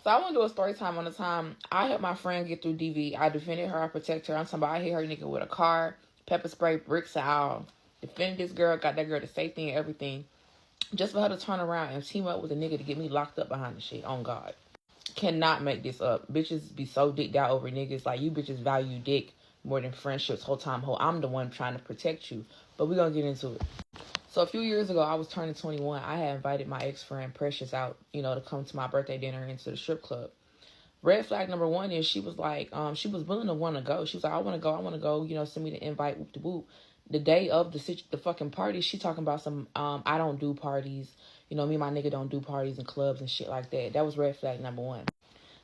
So I want to do a story time on the time I helped my friend get through DV. I defended her. I protected her. I'm talking about I hit her nigga with a car, pepper spray, bricks and all. Defended this girl, got that girl to safety and everything. Just for her to turn around and team up with a nigga to get me locked up behind the shit. On God. Cannot make this up. Bitches be so dicked out over niggas. Like, you bitches value dick more than friendships whole time. I'm the one trying to protect you. But we're going to get into it. So a few years ago, I was turning 21. I had invited my ex-friend Precious out, to come to my birthday dinner into the strip club. Red flag number one is she was like, she was willing to want to go. She was like, I want to go, send me the invite, whoop de whoop. The day of the fucking party, she talking about some, I don't do parties. Me and my nigga don't do parties and clubs and shit like that. That was red flag number one.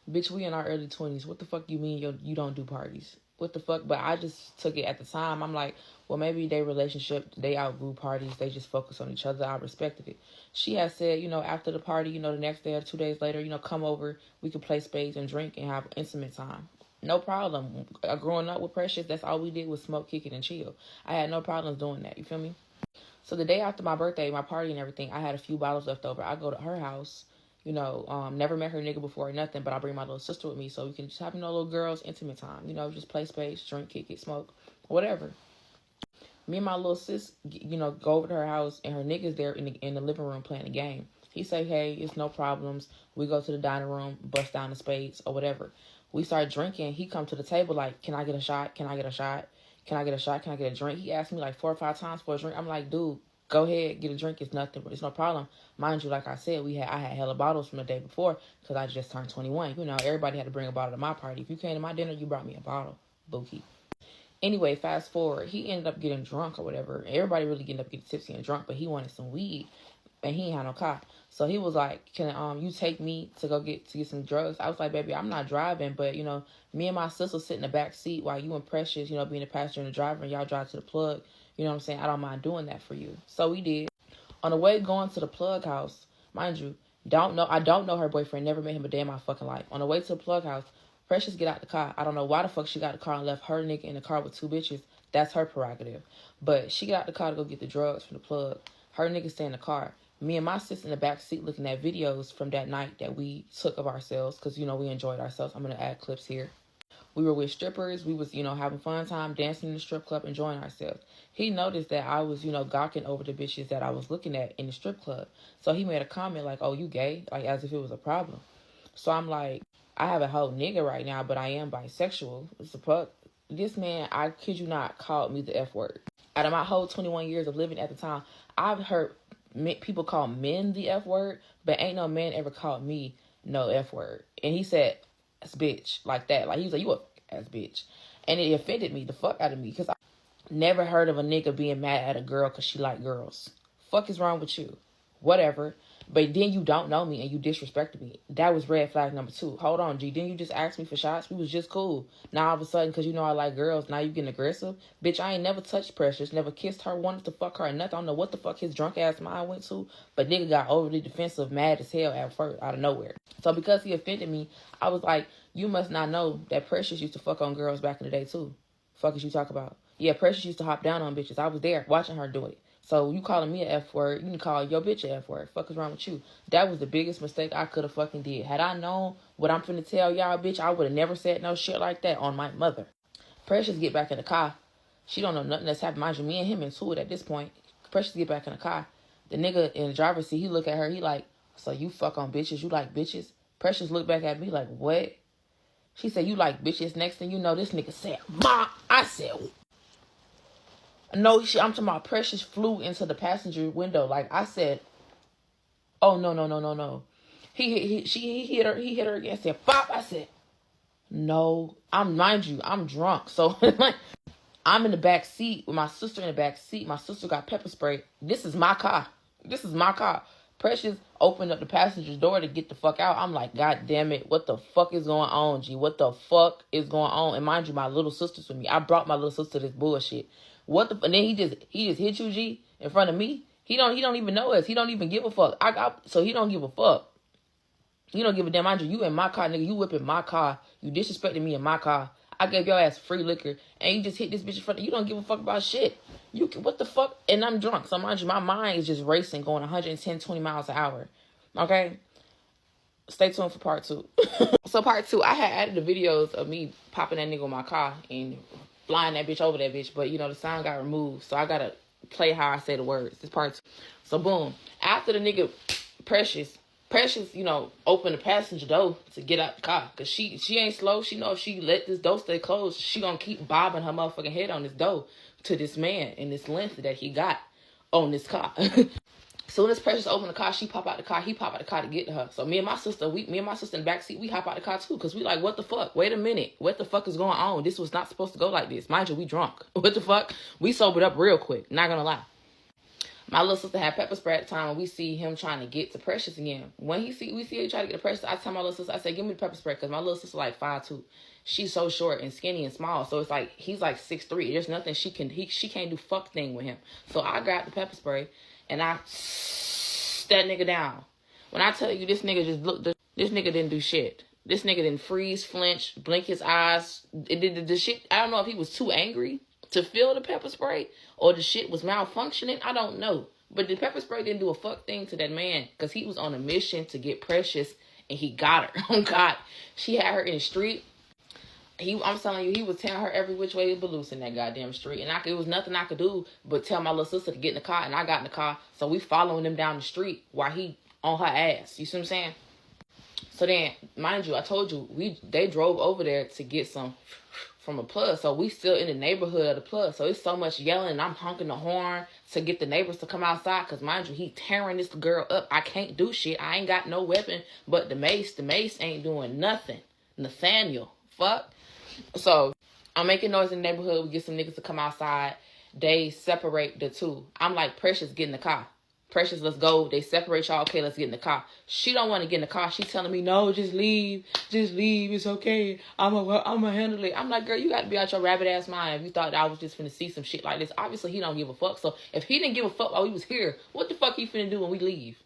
Bitch, we in our early 20s. What the fuck you mean you don't do parties? What the fuck? But I just took it at the time. I'm like, well, maybe their relationship, they outgrew parties. They just focus on each other. I respected it. She had said, after the party, the next day or 2 days later, come over. We could play spades and drink and have intimate time. No problem. Growing up with Precious, that's all we did was smoke, kick it, and chill. I had no problems doing that. You feel me? So the day after my birthday, my party and everything, I had a few bottles left over. I go to her house. Never met her nigga before or nothing, but I bring my little sister with me so we can just have, little girls' intimate time. Just play space, drink, kick it, smoke, whatever. Me and my little sis, go over to her house, and her nigga's there in the living room playing a game. He say, hey, it's no problems. We go to the dining room, bust down the spades or whatever. We start drinking. He come to the table like, can I get a shot? Can I get a shot? Can I get a shot? Can I get a drink? He asked me like 4 or 5 times for a drink. I'm like, dude, go ahead, get a drink. It's nothing, but it's no problem. Mind you, like I said, I had hella bottles from the day before because I just turned 21. Everybody had to bring a bottle to my party. If you came to my dinner, you brought me a bottle. Bookie. Anyway, fast forward, he ended up getting drunk or whatever. Everybody really ended up getting tipsy and drunk, but he wanted some weed, and he ain't had no car. So he was like, can you take me to go get some drugs? I was like, baby, I'm not driving, but, me and my sister sit in the back seat while you and Precious, being the passenger and the driver, and y'all drive to the plug. You know what I'm saying? I don't mind doing that for you. So we did. On the way going to the plug house, mind you, I don't know her boyfriend, never met him a day in my fucking life. On the way to the plug house, Precious get out the car. I don't know why the fuck she got the car and left her nigga in the car with 2 bitches. That's her prerogative. But she got out the car to go get the drugs from the plug. Her nigga stay in the car. Me and my sister in the back seat looking at videos from that night that we took of ourselves because, we enjoyed ourselves. I'm going to add clips here. We were with strippers. We was, having fun time, dancing in the strip club, enjoying ourselves. He noticed that I was, gawking over the bitches that I was looking at in the strip club. So he made a comment like, oh, you gay? Like, as if it was a problem. So I'm like, I have a whole nigga right now, but I am bisexual. It's a fuck. This man, I kid you not, called me the F word. Out of my whole 21 years of living at the time, I've heard people call men the F word, but ain't no man ever called me no F word. And he said, ass bitch, like that. Like, he was like, you a ass bitch. And it offended me, the fuck out of me, because I never heard of a nigga being mad at a girl because she like girls. Fuck is wrong with you? Whatever. But then you don't know me and you disrespected me. That was red flag number 2. Hold on, G. Didn't you just ask me for shots? We was just cool. Now all of a sudden, because I like girls, now you getting aggressive? Bitch, I ain't never touched Precious, never kissed her, wanted to fuck her or nothing. I don't know what the fuck his drunk ass mind went to, but nigga got overly defensive, mad as hell at first, out of nowhere. So because he offended me, I was like, you must not know that Precious used to fuck on girls back in the day too. Fuck is you talk about? Yeah, Precious used to hop down on bitches. I was there watching her do it. So you calling me an F word, you can call your bitch an F word. Fuck is wrong with you? That was the biggest mistake I could have fucking did. Had I known what I'm finna tell y'all, bitch, I would have never said no shit like that on my mother. Precious get back in the car. She don't know nothing that's happened. Mind you, me and him into it at this point. Precious get back in the car. The nigga in the driver's seat, he look at her, he like, so you fuck on bitches, you like bitches? Precious looked back at me like, what? She said, you like bitches. Next thing you know, this nigga said, Ma. I said, no, I'm talking about Precious flew into the passenger window. Like I said, oh, no. He hit her again, said, Bop. I said, no, mind you, I'm drunk. So I'm in the back seat with my sister in the back seat. My sister got pepper spray. This is my car. Precious opened up the passenger's door to get the fuck out. I'm like, God damn it. What the fuck is going on, G? What the fuck is going on? And mind you, my little sister's with me. I brought my little sister this bullshit. And then he just hit you, G, in front of me. He don't even know us. He don't even give a fuck. So he don't give a fuck. He don't give a damn. Mind you in my car, nigga. You whipping my car. You disrespecting me in my car. I gave your ass free liquor, and you just hit this bitch in front of you. Don't give a fuck about shit. What the fuck? And I'm drunk. So mind you, my mind is just racing, going 110, 20 miles an hour. Okay? Stay tuned for part 2. So part 2, I had added the videos of me popping that nigga in my car and flying that bitch over that bitch, but the sound got removed, so I gotta play how I say the words. This part 2. So boom, after the nigga Precious, opened the passenger door to get out the car, cause she ain't slow. She know if she let this door stay closed, she gonna keep bobbing her motherfucking head on this door to this man in this length that he got on this car. Soon as Precious opened the car, she pop out the car. He pop out the car to get to her. So me and my sister in the backseat, we hop out the car too. Because we like, what the fuck? Wait a minute. What the fuck is going on? This was not supposed to go like this. Mind you, we drunk. What the fuck? We sobered up real quick. Not gonna lie. My little sister had pepper spray at the time, and we see him trying to get to Precious again. When we see him try to get to Precious, I tell my little sister, I say, give me the pepper spray. Because my little sister like 5'2". She's so short and skinny and small. So it's like, he's like 6'3". There's nothing she can't do fuck thing with him. So I grabbed the pepper spray, and I that nigga down. When I tell you this nigga just looked, this nigga didn't do shit. This nigga didn't freeze, flinch, blink his eyes. It did the shit. I don't know if he was too angry to feel the pepper spray or the shit was malfunctioning. I don't know. But the pepper spray didn't do a fuck thing to that man because he was on a mission to get Precious and he got her. Oh God. She had her in the street. I'm telling you, he was telling her every which way but loose in that goddamn street. And it was nothing I could do but tell my little sister to get in the car. And I got in the car. So we following him down the street while he on her ass. You see what I'm saying? So then, mind you, I told you, they drove over there to get some from a plug. So we still in the neighborhood of the plug. So it's so much yelling. And I'm honking the horn to get the neighbors to come outside. Because mind you, he tearing this girl up. I can't do shit. I ain't got no weapon but the mace. The mace ain't doing nothing. Nathaniel. Fuck. So I'm making noise in the neighborhood. We get some niggas to come outside. They separate the two. I'm like, Precious, get in the car. Precious, let's go. They separate y'all. Okay, let's get in the car. She don't want to get in the car. She telling me, no, just leave. Just leave. It's okay. I'm a handle it. I'm like, girl, you got to be out your rabbit ass mind if you thought I was just finna see some shit like this. Obviously, he don't give a fuck. So if he didn't give a fuck while we was here, what the fuck he finna do when we leave?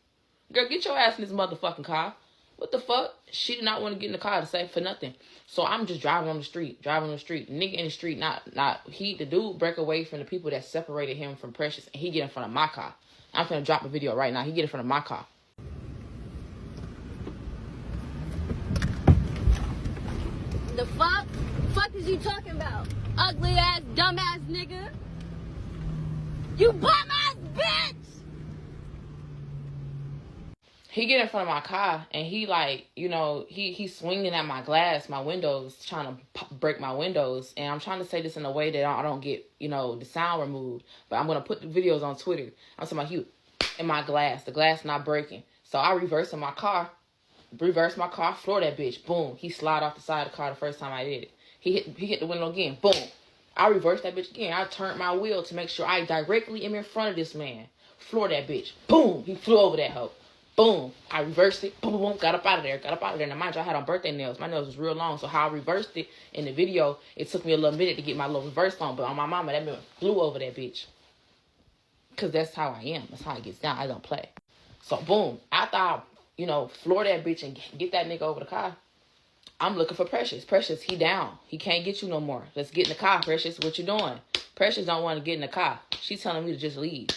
Girl, get your ass in this motherfucking car. What the fuck? She did not want to get in the car to say for nothing. So I'm just driving on the street. Nigga in the street, the dude break away from the people that separated him from Precious, and he get in front of my car. I'm finna drop a video right now. He get in front of my car. The fuck? Fuck is you talking about? Ugly ass, dumb ass nigga. You bum ass bitch! He get in front of my car, and he like, he's swinging at my glass, my windows, trying to break my windows. And I'm trying to say this in a way that I don't get, the sound removed. But I'm going to put the videos on Twitter. I'm talking about he in my glass, the glass not breaking. So I reverse my car, floor that bitch. Boom. He slide off the side of the car the first time I did it. He hit the window again. Boom. I reversed that bitch again. I turned my wheel to make sure I directly am in front of this man. Floor that bitch. Boom. He flew over that hoe. Boom. I reversed it. Boom, boom, boom. Got up out of there. Now, mind you, I had on birthday nails. My nails was real long. So how I reversed it in the video, it took me a little minute to get my little reverse on. But on my mama, that man flew over that bitch. Because that's how I am. That's how it gets down. I don't play. So, boom. After I, floor that bitch and get that nigga over the car, I'm looking for Precious. Precious, he down. He can't get you no more. Let's get in the car, Precious. What you doing? Precious don't want to get in the car. She's telling me to just leave.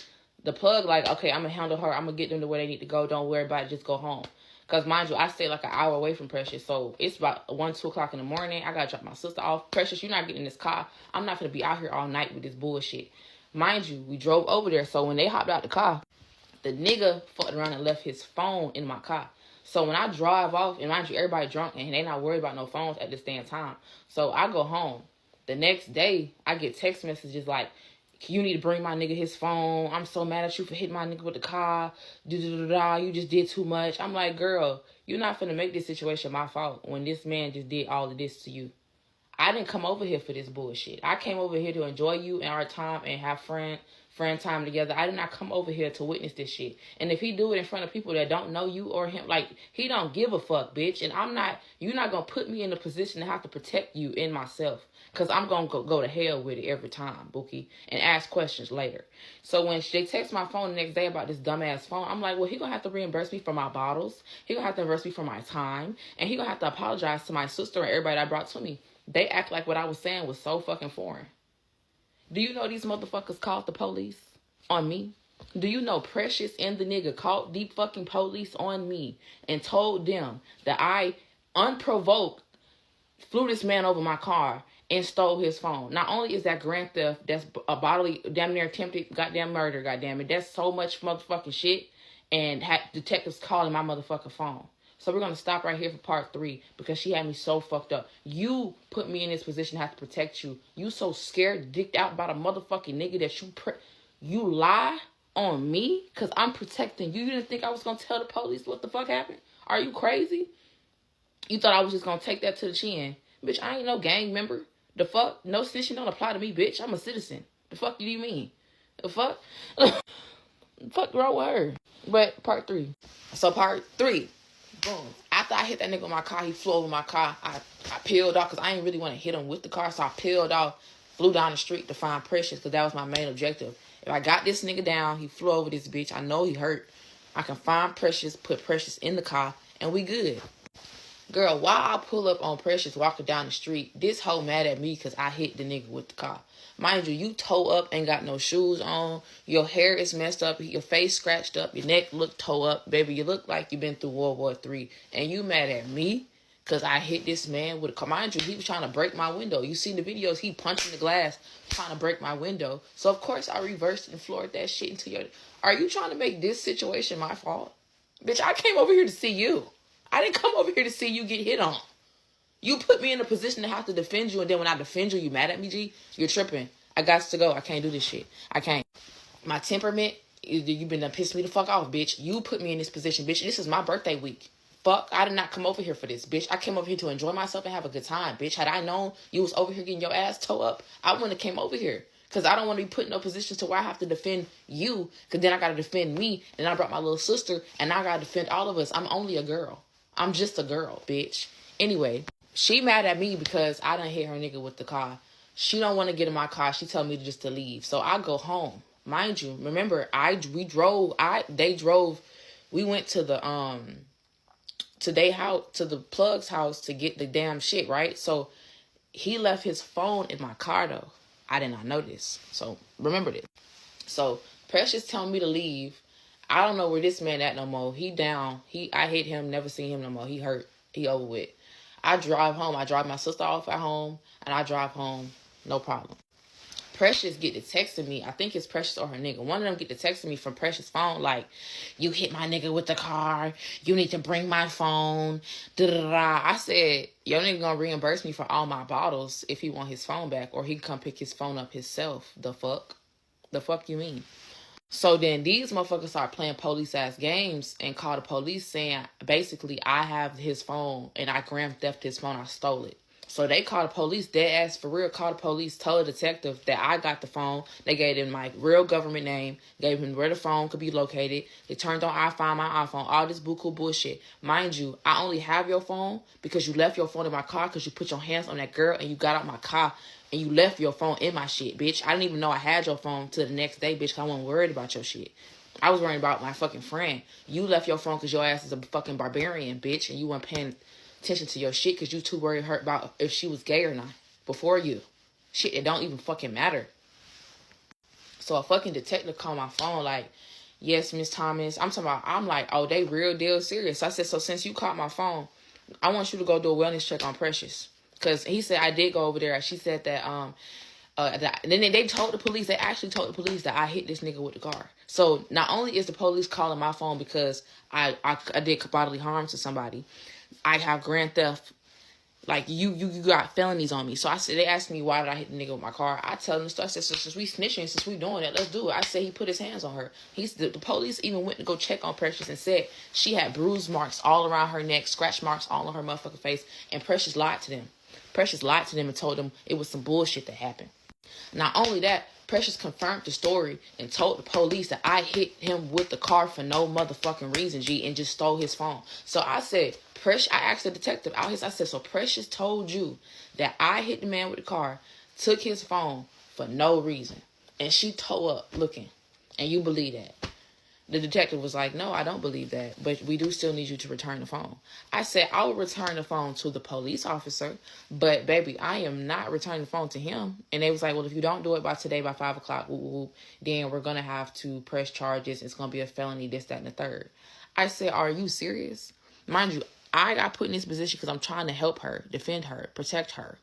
The plug like, okay, I'm going to handle her. I'm going to get them to where they need to go. Don't worry about it. Just go home. Because, mind you, I stay like an hour away from Precious. So, it's about 1, 2 o'clock in the morning. I got to drop my sister off. Precious, you're not getting in this car. I'm not going to be out here all night with this bullshit. Mind you, we drove over there. So, when they hopped out the car, the nigga fucked around and left his phone in my car. So, when I drive off, and mind you, everybody drunk, and they not worried about no phones at this damn time. So, I go home. The next day, I get text messages like, you need to bring my nigga his phone. I'm so mad at you for hitting my nigga with the car. You just did too much. I'm like, girl, you're not finna make this situation my fault when this man just did all of this to you. I didn't come over here for this bullshit. I came over here to enjoy you and our time and have friend time together. I did not come over here to witness this shit. And if he do it in front of people that don't know you or him, like, he don't give a fuck, bitch. And you're not going to put me in a position to have to protect you and myself. Because I'm going to go to hell with it every time, Bookie, and ask questions later. So when they text my phone the next day about this dumbass phone, I'm like, well, he going to have to reimburse me for my bottles. He going to have to reimburse me for my time. And he going to have to apologize to my sister and everybody that brought to me. They act like what I was saying was so fucking foreign. Do you know these motherfuckers called the police on me? Do you know Precious and the nigga called the fucking police on me and told them that I, unprovoked, flew this man over my car and stole his phone? Not only is that grand theft, that's a bodily, damn near attempted goddamn murder, goddamn it. That's so much motherfucking shit. And had detectives calling my motherfucking phone. So we're going to stop right here for part 3 because she had me so fucked up. You put me in this position to have to protect you. You so scared, dicked out about a motherfucking nigga that you lie on me because I'm protecting you. You didn't think I was going to tell the police what the fuck happened? Are you crazy? You thought I was just going to take that to the chin. Bitch, I ain't no gang member. The fuck? No snitching don't apply to me, bitch. I'm a citizen. The fuck do you mean? The fuck? The fuck wrong with her? But part 3. So part 3. Boom. After I hit that nigga with my car, he flew over my car. I peeled off because I didn't really want to hit him with the car. So I peeled off, flew down the street to find Precious because that was my main objective. If I got this nigga down, he flew over this bitch. I know he hurt. I can find Precious, put Precious in the car, and we good. Girl, while I pull up on Precious walking down the street, this hoe mad at me because I hit the nigga with the car. Mind you toe up, ain't got no shoes on. Your hair is messed up. Your face scratched up. Your neck look toe up. Baby, you look like you been through World War III. And you mad at me because I hit this man with a car. Mind you, he was trying to break my window. You see the videos, he punching the glass, trying to break my window. So, of course, I reversed and floored that shit into your... Are you trying to make this situation my fault? Bitch, I came over here to see you. I didn't come over here to see you get hit on. You put me in a position to have to defend you, and then when I defend you, you mad at me, G? You're tripping. I got to go. I can't do this shit. I can't. My temperament, you been done pissed me the fuck off, bitch. You put me in this position, bitch. This is my birthday week. Fuck, I did not come over here for this, bitch. I came over here to enjoy myself and have a good time, bitch. Had I known you was over here getting your ass toe up, I wouldn't have came over here. Because I don't want to be put in no position to where I have to defend you, because then I got to defend me, and I brought my little sister, and I got to defend all of us. I'm only a girl. I'm just a girl, bitch. Anyway, she mad at me because I done hit her nigga with the car. She don't want to get in my car. She told me just to leave. So I go home. Mind you, remember, we went to the to the plug's house to get the damn shit, right? So he left his phone in my car though. I did not know this. So remember this. So Precious telling me to leave. I don't know where this man at no more. He down. I hit him, never seen him no more. He hurt. He over with. I drive home. I drive my sister off at home, and I drive home. No problem. Precious get to texting me. I think it's Precious or her nigga. One of them get to texting me from Precious' phone like, you hit my nigga with the car. You need to bring my phone. Da-da-da. I said, your nigga gonna reimburse me for all my bottles if he want his phone back, or he can come pick his phone up himself. The fuck? The fuck you mean? So then these motherfuckers start playing police-ass games and call the police saying, basically, I have his phone and I grand theft his phone. I stole it. So they called the police, dead ass for real, called the police, told the detective that I got the phone. They gave him my real government name, gave him where the phone could be located. They turned on I Find My iPhone, all this buku bullshit. Mind you, I only have your phone because you left your phone in my car because you put your hands on that girl and you got out my car and you left your phone in my shit, bitch. I didn't even know I had your phone till the next day, bitch, because I wasn't worried about your shit. I was worried about my fucking friend. You left your phone because your ass is a fucking barbarian, bitch, and you weren't paying attention to your shit because you too worried about if she was gay or not before you. Shit, it don't even fucking matter. So a fucking detective called my phone like, yes, Miss Thomas. I'm like, oh, they real deal serious. I said, so since you called my phone, I want you to go do a wellness check on Precious. Because he said I did go over there. She said that, then they told the police, they actually told the police that I hit this nigga with the car. So not only is the police calling my phone because I did bodily harm to somebody, I have grand theft. Like, you got felonies on me. So I said, they asked me why did I hit the nigga with my car. I tell them the story. I said, so since we snitching, since we doing that, let's do it. I said he put his hands on her. The police even went to go check on Precious and said she had bruise marks all around her neck, scratch marks all on her motherfucking face, and Precious lied to them. Precious lied to them and told them it was some bullshit that happened. Not only that, Precious confirmed the story and told the police that I hit him with the car for no motherfucking reason, G, and just stole his phone. So I said, I asked the detective out here, I said, so Precious told you that I hit the man with the car, took his phone for no reason, and she tore up looking, and you believe that? The detective was like, no, I don't believe that, but we do still need you to return the phone. I said, I will return the phone to the police officer, but baby, I am not returning the phone to him. And they was like, well, if you don't do it by today, by 5 o'clock, then we're going to have to press charges. It's going to be a felony, this, that, and the third. I said, are you serious? Mind you, I got put in this position because I'm trying to help her, defend her, protect her.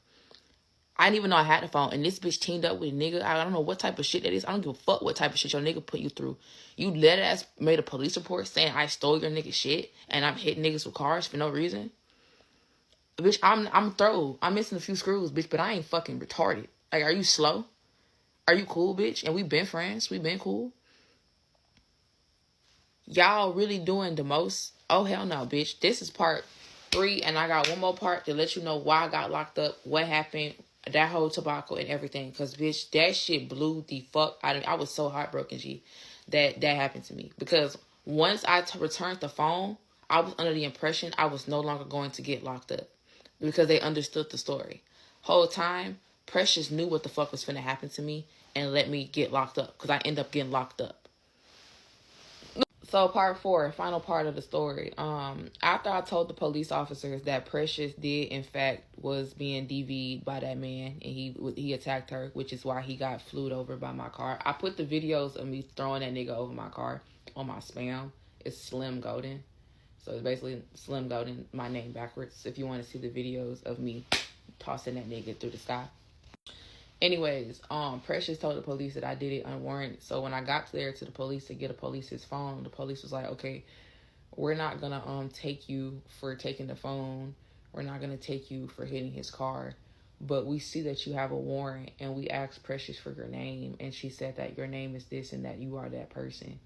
I didn't even know I had the phone, and this bitch teamed up with a nigga. I don't know what type of shit that is. I don't give a fuck what type of shit your nigga put you through. You let ass made a police report saying I stole your nigga shit, and I'm hitting niggas with cars for no reason. Bitch, I'm through. I'm missing a few screws, bitch, but I ain't fucking retarded. Like, are you slow? Are you cool, bitch? And we been friends. We been cool. Y'all really doing the most? Oh, hell no, bitch. This is part 3, and I got one more part to let you know why I got locked up, what happened, that whole tobacco and everything. Because, bitch, that shit blew the fuck out of me. I was so heartbroken, G, that happened to me. Because once I returned the phone, I was under the impression I was no longer going to get locked up. Because they understood the story. Whole time, Precious knew what the fuck was finna happen to me and let me get locked up. Because I ended up getting locked up. So part 4, final part of the story. After I told the police officers that Precious did in fact was being DV'd by that man and he attacked her, which is why he got flued over by my car. I put the videos of me throwing that nigga over my car on my spam. It's Slim Golden. So it's basically Slim Golden, my name backwards. If you want to see the videos of me tossing that nigga through the sky. Anyways, Precious told the police that I did it unwarranted. So when I got there to the police to get a police's phone, the police was like, okay, we're not gonna take you for taking the phone. We're not gonna take you for hitting his car. But we see that you have a warrant, and we asked Precious for your name, and she said that your name is this and that you are that person.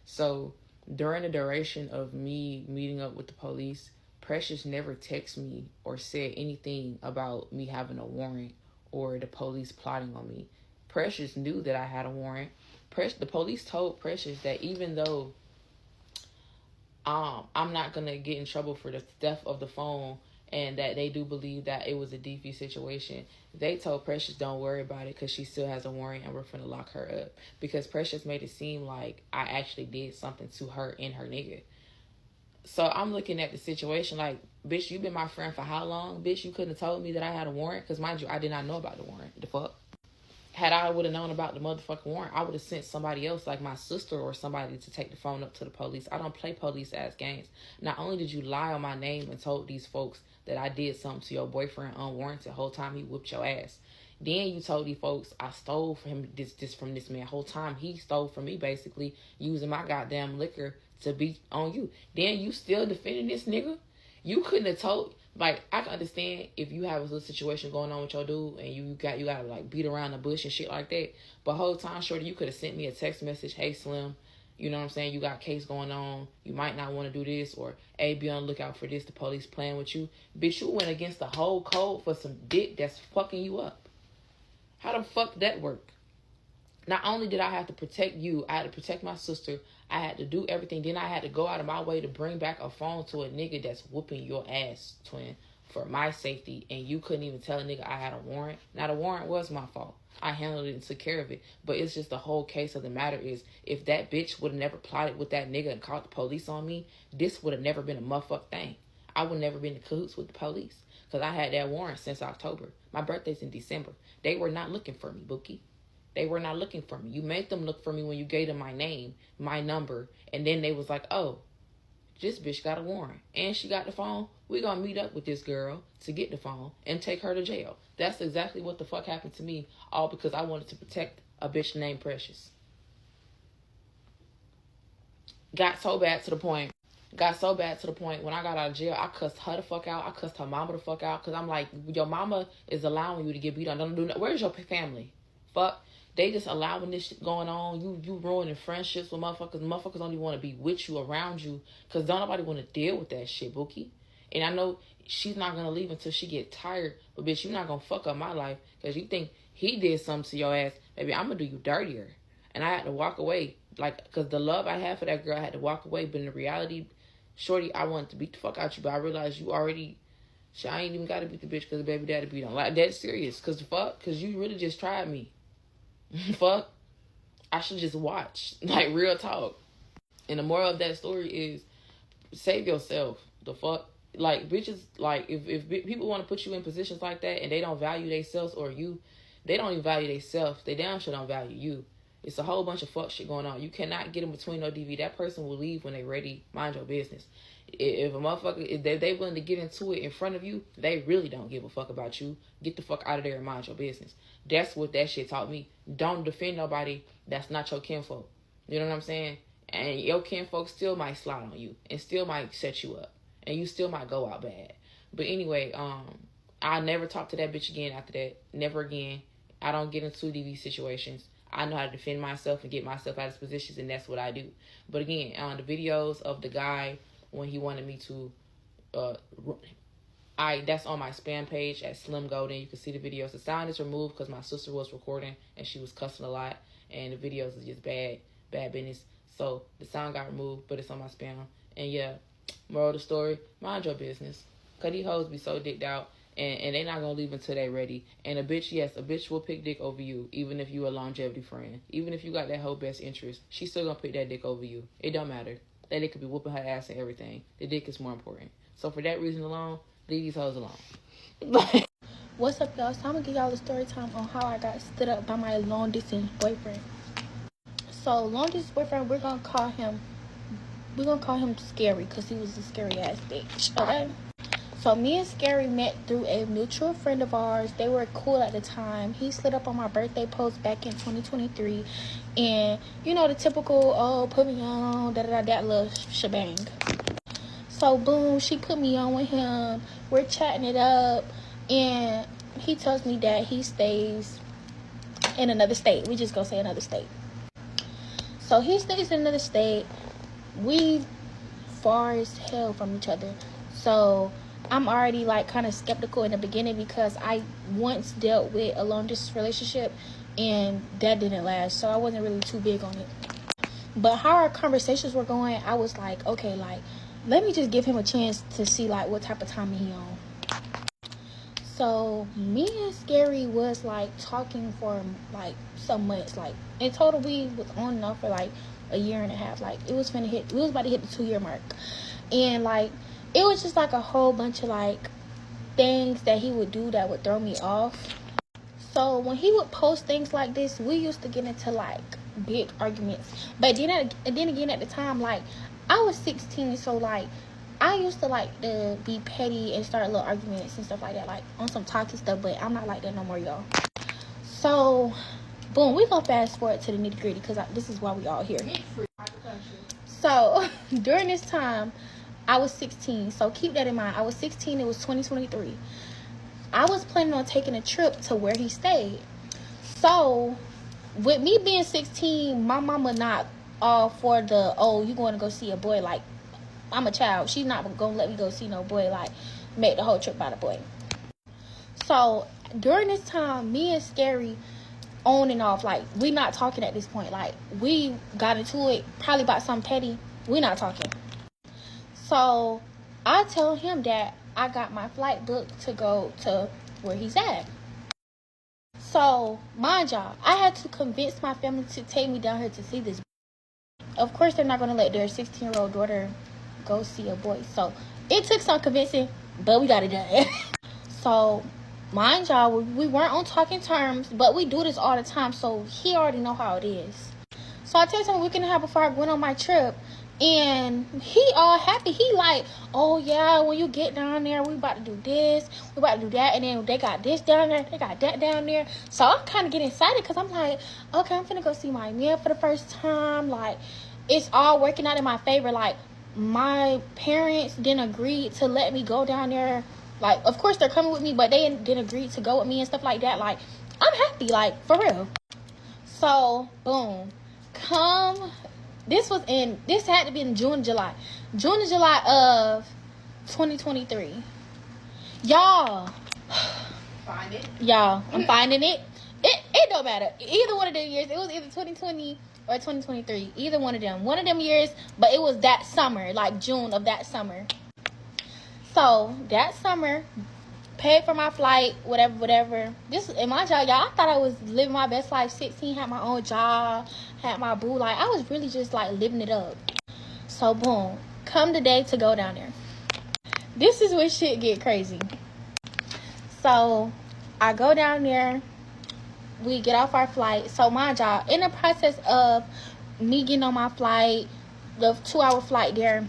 So during the duration of me meeting up with the police, Precious never texted me or said anything about me having a warrant or the police plotting on me. Precious knew that I had a warrant. The police told Precious that even though I'm not gonna get in trouble for the theft of the phone and that they do believe that it was a DV situation, they told Precious don't worry about it because she still has a warrant and we're finna lock her up. Because Precious made it seem like I actually did something to her and her nigga. So I'm looking at the situation like, bitch, you been my friend for how long? Bitch, you couldn't have told me that I had a warrant? Because mind you, I did not know about the warrant. The fuck? Had I would have known about the motherfucking warrant, I would have sent somebody else, like my sister or somebody, to take the phone up to the police. I don't play police-ass games. Not only did you lie on my name and told these folks that I did something to your boyfriend unwarranted the whole time he whooped your ass. Then you told these folks I stole from him this from this man. Whole time he stole from me, basically, using my goddamn liquor to be on you. Then you still defending this nigga? You couldn't have told. Like, I can understand if you have a little situation going on with your dude and you gotta like beat around the bush and shit like that. But whole time, shorty, you could have sent me a text message, hey Slim, you know what I'm saying, you got a case going on, you might not want to do this, or hey, be on the lookout for this, the police playing with you. Bitch, you went against the whole code for some dick that's fucking you up. How the fuck that work? Not only did I have to protect you, I had to protect my sister. I had to do everything. Then I had to go out of my way to bring back a phone to a nigga that's whooping your ass, twin, for my safety. And you couldn't even tell a nigga I had a warrant. Now, the warrant was my fault. I handled it and took care of it. But it's just the whole case of the matter is, if that bitch would have never plotted with that nigga and called the police on me, this would have never been a motherfucking thing. I would never been in cahoots with the police. Because I had that warrant since October. My birthday's in December. They were not looking for me, Bookie. They were not looking for me. You made them look for me when you gave them my name, my number, and then they was like, oh, this bitch got a warrant. And she got the phone. We gonna meet up with this girl to get the phone and take her to jail. That's exactly what the fuck happened to me, all because I wanted to protect a bitch named Precious. Got so bad to the point when I got out of jail, I cussed her the fuck out. I cussed her mama the fuck out. Because I'm like, your mama is allowing you to get beat on. Don't do that. Where's your family? Fuck. They just allowing this shit going on. You ruining friendships with motherfuckers. Motherfuckers don't even want to be with you, around you. Because don't nobody want to deal with that shit, Bookie. And I know she's not going to leave until she get tired. But bitch, you're not going to fuck up my life. Because you think he did something to your ass. Baby, I'm going to do you dirtier. And I had to walk away. Like, because the love I had for that girl, I had to walk away. But in reality, shorty, I wanted to beat the fuck out you. But I realized you already... Shit, I ain't even got to beat the bitch because the baby daddy beat on. Like, that's serious. Because the fuck? Because you really just tried me. Fuck. I should just watch. Like, real talk. And the moral of that story is save yourself. The fuck? Like, bitches, like, if people want to put you in positions like that and they don't value themselves or you, they don't even value themselves. They damn sure don't value you. It's a whole bunch of fuck shit going on. You cannot get in between no DV. That person will leave when they ready. Mind your business. If a motherfucker, if they willing to get into it in front of you, they really don't give a fuck about you. Get the fuck out of there and mind your business. That's what that shit taught me. Don't defend nobody that's not your kinfolk. You know what I'm saying? And your kinfolk still might slide on you and still might set you up. And you still might go out bad. But anyway, I'll never talk to that bitch again after that. Never again. I don't get into DV situations. I know how to defend myself and get myself out of positions, and that's what I do. But again, on the videos of the guy when he wanted me to, that's on my spam page at Slim Golden. You can see the videos. The sound is removed because my sister was recording and she was cussing a lot, and the videos is just bad business. So the sound got removed, but it's on my spam. And yeah. Moral of the story, mind your business. Because these hoes be so dicked out, and they not going to leave until they ready. And a bitch will pick dick over you, even if you a longevity friend. Even if you got that whole best interest, she's still going to pick that dick over you. It don't matter. That dick could be whooping her ass and everything. The dick is more important. So for that reason alone, leave these hoes alone. What's up, y'all? So I'm going to give y'all a story time on how I got stood up by my long-distance boyfriend. So long-distance boyfriend, we're going to call him Scary, because he was a scary ass bitch. Okay, so me and Scary met through a mutual friend of ours. They were cool at the time. He slid up on my birthday post back in 2023, and you know the typical put me on that little shebang. So boom, she put me on with him. We're chatting it up, and he tells me that he stays in another state. We just gonna say another state. So he stays in another state. We far as hell from each other. So I'm already like kind of skeptical in the beginning, because I once dealt with a long distance relationship and that didn't last. So I wasn't really too big on it. But how our conversations were going, I was like, okay, like, let me just give him a chance to see like what type of time he on. So me and Scary was like talking for like some months. Like in total we was on and off for like a year and a half. Like we was about to hit the 2-year mark. And like it was just like a whole bunch of like things that he would do that would throw me off. So when he would post things like this, we used to get into like big arguments. But then again at the time, like I was 16, so like I used to like to be petty and start little arguments and stuff like that, like on some toxic stuff, but I'm not like that no more, y'all. So boom, we gonna fast forward to the nitty gritty, because this is why we all here. So during this time, I was 16. So keep that in mind. I was 16. It was 2023. I was planning on taking a trip to where he stayed. So with me being 16, my mama not all for the, oh, you going to go see a boy. Like, I'm a child. She's not gonna let me go see no boy, like make the whole trip about a boy. So during this time, me and Scary on and off, like we not talking at this point. Like we got into it probably about something petty. We not talking. So I tell him that I got my flight booked to go to where he's at. So mind y'all, I had to convince my family to take me down here to see this. Of course they're not gonna let their 16-year-old daughter go see a boy. So it took some convincing, but we got it done. So mind y'all, we weren't on talking terms, but we do this all the time, so he already know how it is. So I tell him we can have before I went on my trip, and he all happy. He like, oh yeah, when you get down there, we about to do this, we about to do that, and then they got this down there, they got that down there. So I'm kind of getting excited, because I'm like, okay, I'm finna go see my man for the first time. Like, it's all working out in my favor. Like, my parents didn't agree to let me go down there. Like, of course they're coming with me, but they didn't agree to go with me and stuff like that. Like, I'm happy, like, for real. So boom, this had to be in June and July of 2023. Y'all, I'm finding it. It don't matter. Either one of them years, it was either 2020 or 2023. Either one of them years, but it was that summer, like June of that summer. So that summer, paid for my flight, whatever. This, in my job, y'all, I thought I was living my best life. 16, had my own job, had my boo. Like, I was really just like living it up. So boom, come the day to go down there. This is where shit get crazy. So I go down there. We get off our flight. So my job, in the process of me getting on my flight, the 2-hour flight there,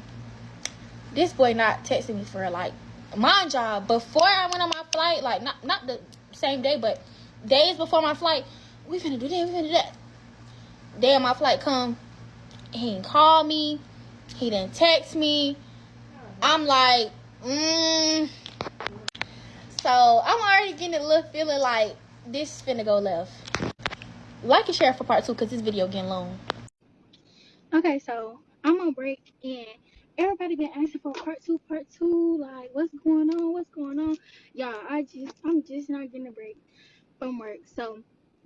this boy not texting me for like my job. Before I went on my flight, like not the same day, but days before my flight, we finna do this, we finna do that. Day of my flight come, he didn't call me, he didn't text me. I'm like, So I'm already getting a little feeling like this is finna go left. Like and share for part 2 because this video getting long. Okay, so I'm on break and everybody been asking for part 2, like what's going on? Y'all, I'm just not getting a break from work, so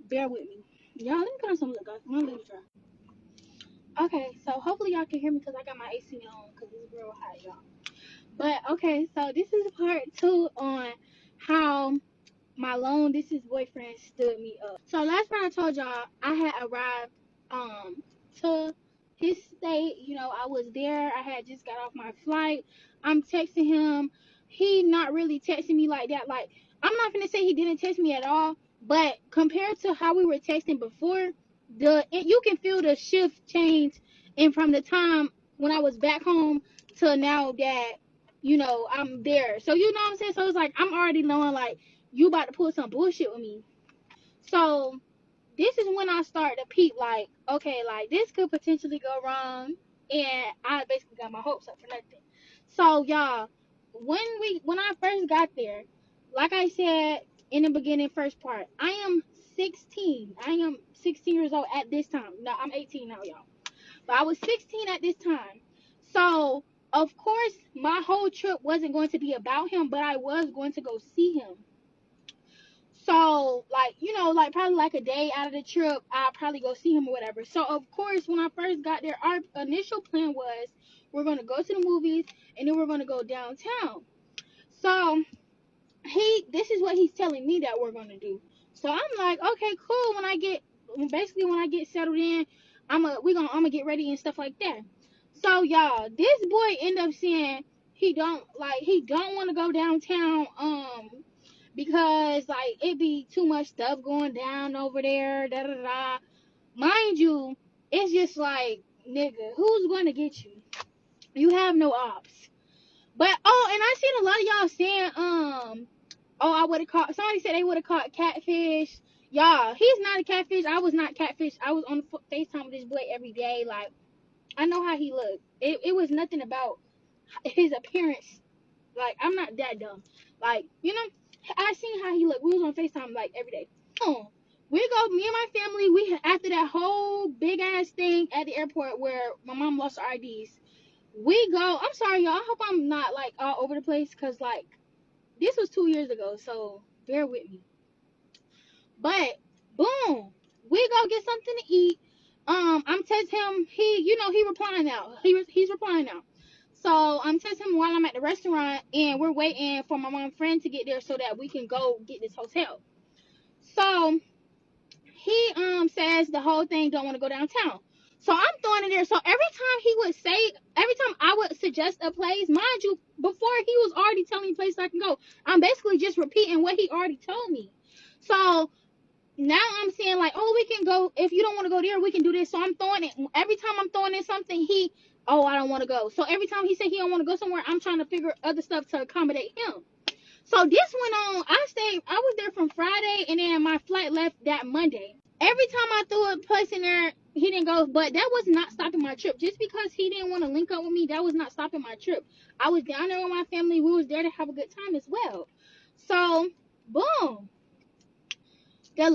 bear with me. Y'all, let me put on some lip gloss. My lips dry. Okay, so hopefully y'all can hear me because I got my AC on because it's real hot, y'all. But okay, so this is part 2 on how my long distance boyfriend stood me up. So last time I told y'all I had arrived to his state. You know, I was there. I had just got off my flight. I'm texting him. He not really texting me like that. Like, I'm not gonna say he didn't text me at all, but compared to how we were texting before, you can feel the shift change, and from the time when I was back home to now that I'm there. So you know what I'm saying. So it's like I'm already knowing like you about to pull some bullshit with me. So this is when I start to peep like, okay, like this could potentially go wrong, and I basically got my hopes up for nothing. So y'all, when I first got there, like I said in the beginning, first part, I am 16. I am 16 years old at this time. No, I'm 18 now, y'all. But I was 16 at this time. So of course, my whole trip wasn't going to be about him, but I was going to go see him. So, like, like probably like a day out of the trip, I'll probably go see him or whatever. So, of course, when I first got there, our initial plan was we're going to go to the movies and then we're going to go downtown. So, this is what he's telling me that we're going to do. So, I'm like, okay, cool. When I get settled in, I'm going to get ready and stuff like that. So, y'all, this boy ended up saying he don't want to go downtown, because like it be too much stuff going down over there, da da da. Mind you, it's just like, nigga, who's gonna get you? You have no ops. But and I seen a lot of y'all saying, I would have caught. Somebody said they would have caught catfish. Y'all, he's not a catfish. I was not catfish. I was on FaceTime with this boy every day. Like, I know how he looked. It was nothing about his appearance. Like, I'm not that dumb. Like, I seen how he looked. We was on FaceTime like every day. We go, me and my family, after that whole big ass thing at the airport where my mom lost her IDs, we go, I'm sorry y'all, I hope I'm not like all over the place, because like this was 2 years ago, so bear with me. But boom, we go get something to eat. I'm texting him, he replying now. He's replying now. So I'm texting him while I'm at the restaurant, and we're waiting for my mom's friend to get there so that we can go get this hotel. So he says the whole thing don't want to go downtown. So I'm throwing it there. So every time I would suggest a place, mind you, before he was already telling me places I can go, I'm basically just repeating what he already told me. So now I'm saying like, oh, we can go, if you don't want to go there, we can do this. So I'm throwing it. Every time I'm throwing in something, I don't want to go. So every time he said he don't want to go somewhere, I'm trying to figure other stuff to accommodate him. So this went on. I was there from Friday, and then my flight left that Monday. Every time I threw a place in there, he didn't go, but that was not stopping my trip. Just because he didn't want to link up with me, that was not stopping my trip. I was down there with my family. We was there to have a good time as well. So, boom. My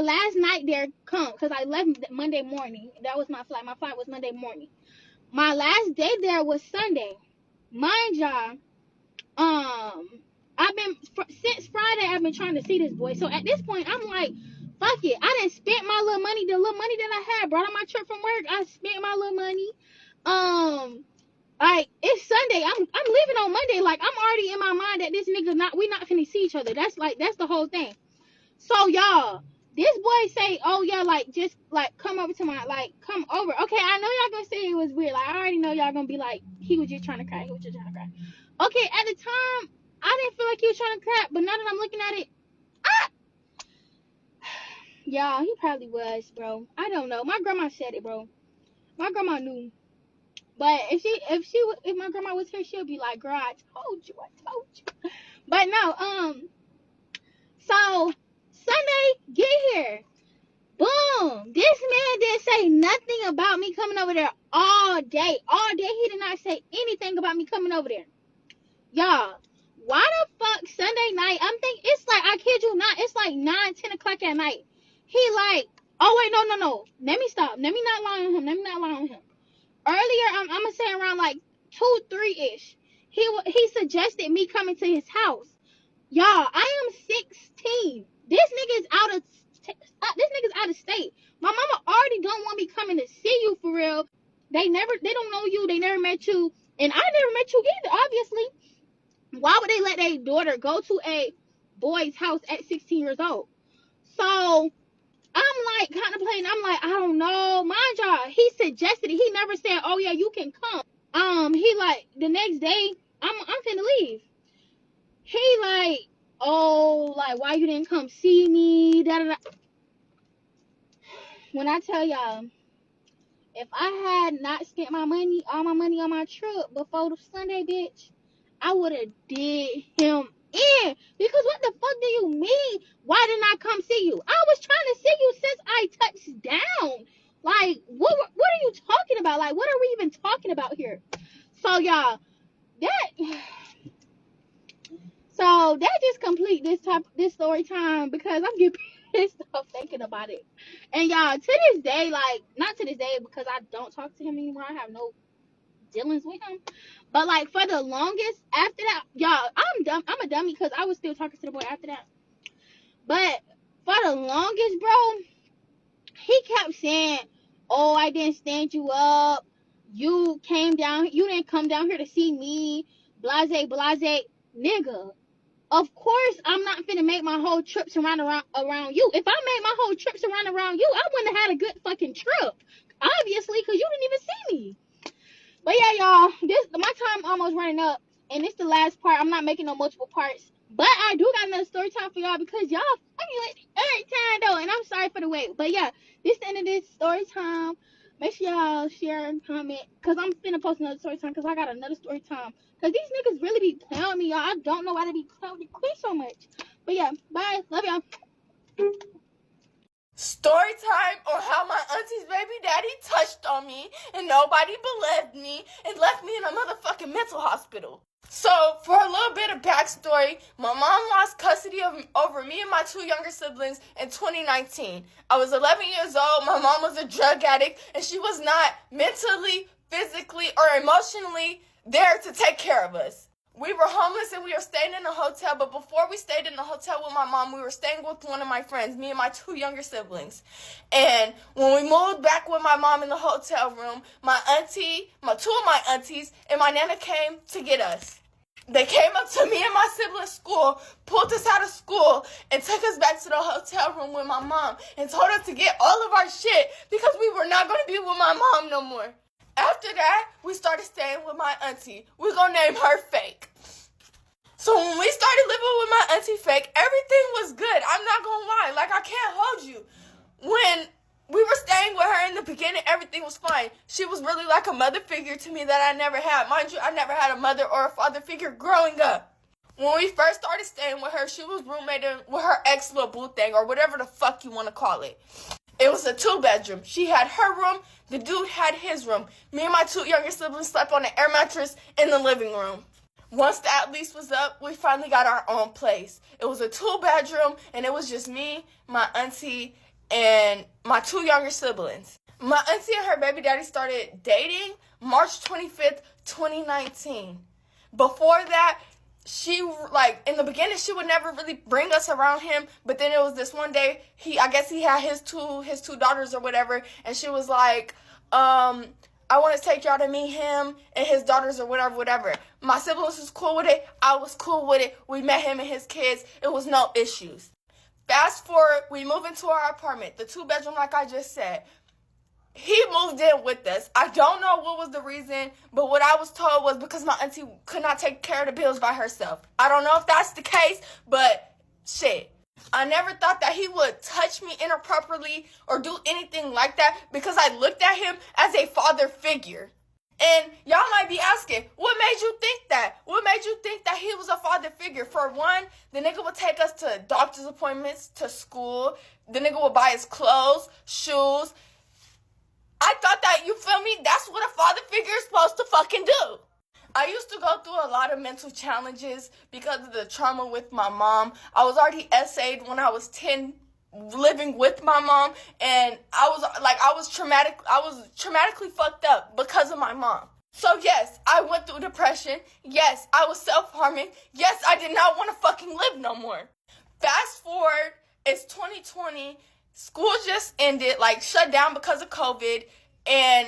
last night there come, because I left Monday morning. That was my flight. My flight was Monday morning. My last day there was Sunday. Mind y'all, since Friday, I've been trying to see this boy. So at this point, I'm like, fuck it. I done spent my little money. The little money that I had brought on my trip from work, I spent my little money. Like, it's Sunday. I'm leaving on Monday. Like, I'm already in my mind that this nigga we not finna see each other. That's the whole thing. So y'all, this boy say, oh yeah, like just like come over to my come over. Okay, I know y'all gonna say it was weird. Like I already know y'all gonna be like, he was just trying to cry. He was just trying to cry. Okay, at the time, I didn't feel like he was trying to cry, but now that I'm looking at it, y'all, he probably was, bro. I don't know. My grandma said it, bro. My grandma knew. But if my grandma was here, she'll be like, girl, I told you. But no, so Sunday, get here. Boom. This man didn't say nothing about me coming over there all day. All day he did not say anything about me coming over there. Y'all, why the fuck Sunday night? I'm thinking it's like, I kid you not, it's like 9-10 o'clock at night. He like, oh wait, no. Let me stop. Let me not lie on him. Earlier, I'm gonna say around like 2-3 ish. He suggested me coming to his house. Y'all, I am 16. This nigga's out of state. My mama already don't want me coming to see you for real. They don't know you. They never met you, and I never met you either. Obviously, why would they let their daughter go to a boy's house at 16 years old? So I'm like contemplating. I'm like, I don't know. Mind y'all, he suggested it. He never said, oh yeah, you can come. He like the next day, I'm finna leave. He like, oh, like why you didn't come see me? Da da da. When I tell y'all, if I had not spent all my money on my trip before the Sunday, bitch, I would have did him in. Because what the fuck do you mean? Why didn't I come see you? I was trying to see you since I touched down. Like, what are you talking about? Like, what are we even talking about here? So, y'all, that just complete this story time because I'm getting pissed off thinking about it. And y'all, to this day, like, not to this day because I don't talk to him anymore. I have no dealings with him. But like for the longest after that, y'all, I'm a dummy because I was still talking to the boy after that. But for the longest, bro, he kept saying, oh, I didn't stand you up. You didn't come down here to see me. Blase. Nigga, of course I'm not finna make my whole trips around you. If I made my whole trips around you, I wouldn't have had a good fucking trip. Obviously, because you didn't even see me. But yeah, y'all, my time almost running up, and it's the last part. I'm not making no multiple parts, but I do got another story time for y'all because y'all fucking late every time though, and I'm sorry for the wait. But yeah, this is the end of this story time. Make sure y'all share and comment because I'm finna post another story time because I got another story time. Because these niggas really be playing with me, y'all. I don't know why they be playing with the queen so much. But yeah, bye. Love y'all. Story time on how my auntie's baby daddy touched on me and nobody believed me and left me in a motherfucking mental hospital. So, for a little bit of backstory, my mom lost custody over me and my two younger siblings in 2019. I was 11 years old, my mom was a drug addict, and she was not mentally, physically, or emotionally there to take care of us. We were homeless and we were staying in a hotel, but before we stayed in the hotel with my mom, we were staying with one of my friends, me and my two younger siblings. And when we moved back with my mom in the hotel room, two of my aunties, and my nana came to get us. They came up to me and my siblings' school, pulled us out of school, and took us back to the hotel room with my mom and told us to get all of our shit because we were not going to be with my mom no more. After that, we started staying with my auntie. We're going to name her Fake. So when we started living with my auntie Fake, everything was good. I'm not going to lie. Like, I can't hold you. When we were staying with her in the beginning, everything was fine. She was really like a mother figure to me that I never had. Mind you, I never had a mother or a father figure growing up. When we first started staying with her, she was roommating with her ex little boo thing or whatever the fuck you want to call it. It was a 2-bedroom. She had her room. The dude had his room. Me and my two younger siblings slept on an air mattress in the living room. Once that lease was up, we finally got our own place. It was a 2-bedroom, and it was just me, my auntie, and my two younger siblings. My auntie and her baby daddy started dating March 25th, 2019. Before that, in the beginning, she would never really bring us around him, but then it was this one day, I guess he had his two daughters or whatever, and she was like, I want to take y'all to meet him and his daughters or whatever. My siblings was cool with it. I was cool with it. We met him and his kids. It was no issues. Fast forward, we move into our apartment, the 2-bedroom, like I just said. He moved in with us. I don't know what was the reason, but what I was told was because my auntie could not take care of the bills by herself. I don't know if that's the case, but shit. I never thought that he would touch me inappropriately or do anything like that because I looked at him as a father figure. And y'all might be asking, what made you think that? What made you think that he was a father figure? For one, the nigga would take us to doctor's appointments, to school. The nigga would buy us clothes, shoes. I thought that, you feel me, that's what a father figure is supposed to fucking do. I used to go through a lot of mental challenges because of the trauma with my mom. I was already essayed when I was 10, living with my mom, and I was traumatically fucked up because of my mom. So yes, I went through depression. Yes, I was self-harming. Yes, I did not want to fucking live no more. Fast forward, it's 2020. School just ended, shut down because of COVID, and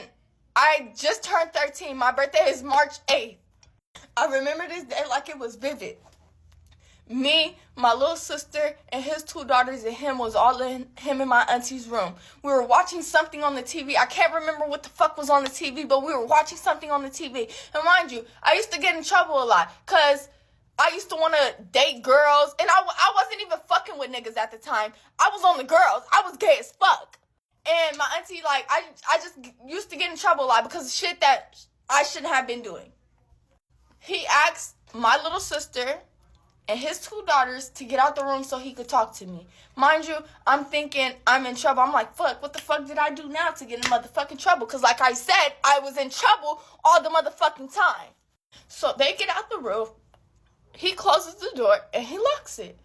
I just turned 13. My birthday is March 8th. I remember this day like it was vivid. Me, my little sister, and his 2 daughters, and him was all in him and my auntie's room. We were watching something on the TV. I can't remember what the fuck was on the TV, but we were watching something on the TV. And mind you, I used to get in trouble a lot because I used to want to date girls, and I wasn't even fucking with niggas at the time. I was on the girls. I was gay as fuck. And my auntie, I just used to get in trouble a lot because of shit that I shouldn't have been doing. He asked my little sister and his 2 daughters to get out the room so he could talk to me. Mind you, I'm thinking I'm in trouble. I'm like, fuck, what the fuck did I do now to get in motherfucking trouble? Because like I said, I was in trouble all the motherfucking time. So they get out the room. He closes the door and he locks it.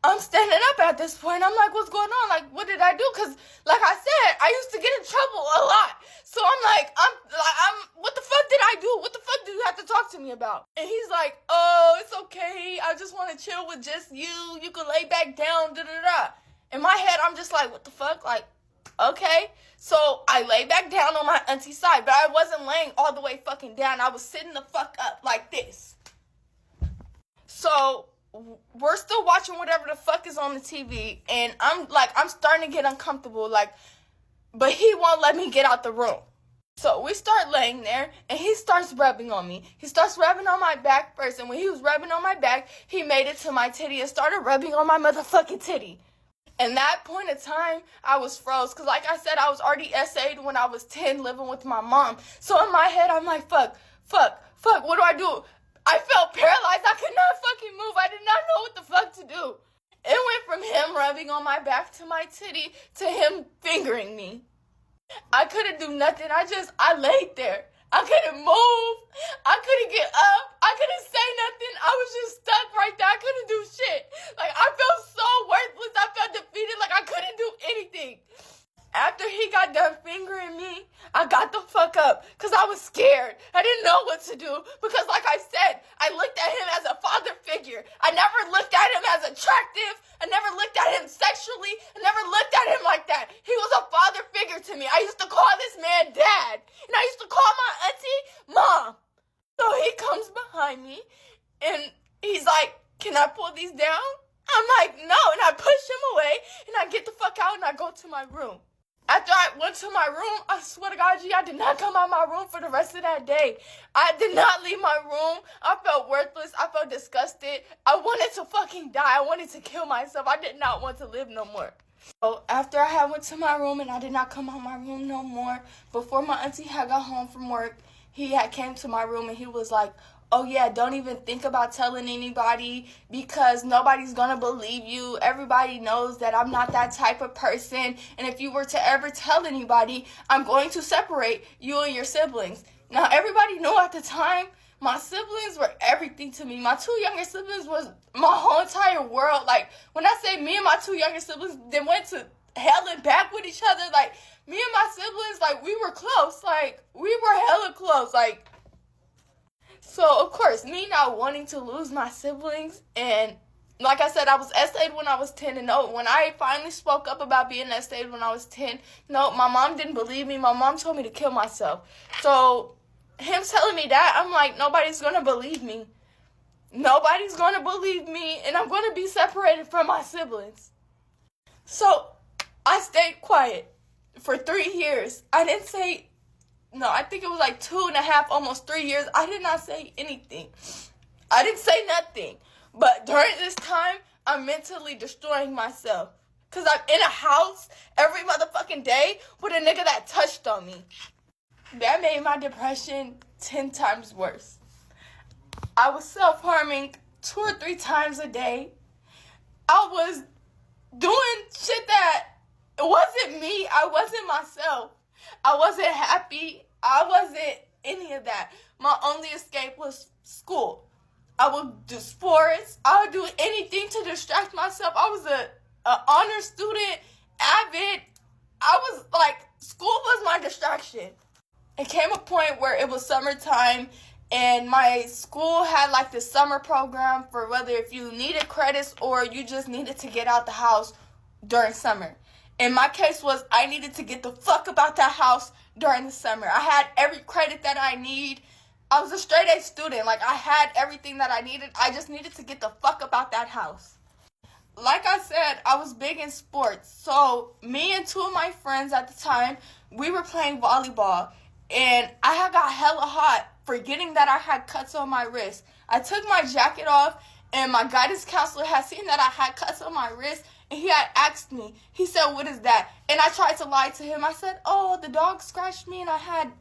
I'm standing up at this point. I'm like, what's going on? What did I do? Because, like I said, I used to get in trouble a lot. So I'm what the fuck did I do? What the fuck do you have to talk to me about? And he's like, oh, it's okay. I just want to chill with just you. You can lay back down, da-da-da. In my head, I'm just like, what the fuck? Okay. So I lay back down on my auntie's side, but I wasn't laying all the way fucking down. I was sitting the fuck up like this. So we're still watching whatever the fuck is on the TV, and I'm starting to get uncomfortable, but he won't let me get out the room. So we start laying there, and he starts rubbing on me. He starts rubbing on my back first, and when he was rubbing on my back, he made it to my titty and started rubbing on my motherfucking titty. And that point of time, I was froze, because like I said, I was already essayed when I was 10 living with my mom. So in my head, I'm like, fuck, what do I do? I felt paralyzed. I could not fucking move. I did not know what the fuck to do. It went from him rubbing on my back to my titty to him fingering me. I couldn't do nothing. I laid there. I couldn't move. I couldn't get up. I couldn't say nothing. I was just stuck right there. I couldn't do shit. I felt so worthless. I felt defeated. I couldn't do anything. After he got done fingering me, I got the fuck up because I was scared. I didn't know what to do because, like I said, I looked at him as a father figure. I never looked at him as attractive. I never looked at him sexually. I never looked at him like that. He was a father figure to me. I used to call this man dad, and I used to call my auntie mom. So he comes behind me, and he's like, can I pull these down? I'm like, no, and I push him away, and I get the fuck out, and I go to my room. After I went to my room, I swear to God, I did not come out of my room for the rest of that day. I did not leave my room. I felt worthless. I felt disgusted. I wanted to fucking die. I wanted to kill myself. I did not want to live no more. So after I had went to my room and I did not come out of my room no more, before my auntie had got home from work, he had came to my room and he was like, oh yeah, don't even think about telling anybody because nobody's gonna believe you. Everybody knows that I'm not that type of person. And if you were to ever tell anybody, I'm going to separate you and your siblings. Now, everybody knew at the time, my siblings were everything to me. My 2 younger siblings was my whole entire world. When I say me and my 2 younger siblings, they went to hell and back with each other. Me and my siblings, we were close. We were hella close. So, of course, me not wanting to lose my siblings, and like I said, I was essayed when I was 10, and no, when I finally spoke up about being essayed when I was 10, no, my mom didn't believe me. My mom told me to kill myself. So, him telling me that, I'm like, nobody's going to believe me. Nobody's going to believe me, and I'm going to be separated from my siblings. So I stayed quiet for 3 years. I didn't say, no, I think it was like 2.5, almost 3 years. I did not say anything. I didn't say nothing. But during this time, I'm mentally destroying myself. Because I'm in a house every motherfucking day with a nigga that touched on me. That made my depression 10 times worse. I was self-harming 2 or 3 times a day. I was doing shit that it wasn't me. I wasn't myself. I wasn't happy. I wasn't any of that. My only escape was school. I would do sports. I would do anything to distract myself. I was a honor student, avid. I was like, school was my distraction. It came a point where it was summertime and my school had like this summer program for whether if you needed credits or you just needed to get out the house during summer. And my case was I needed to get the fuck about that house during the summer. I had every credit that I need. I was a straight A student. Like, I had everything that I needed. I just needed to get the fuck about that house. Like I said, I was big in sports. So, me and 2 of my friends at the time, we were playing volleyball. And I had got hella hot, forgetting that I had cuts on my wrist. I took my jacket off, and my guidance counselor had seen that I had cuts on my wrist. And he had asked me, he said, "What is that?" And I tried to lie to him. I said, "Oh, the dog scratched me and I had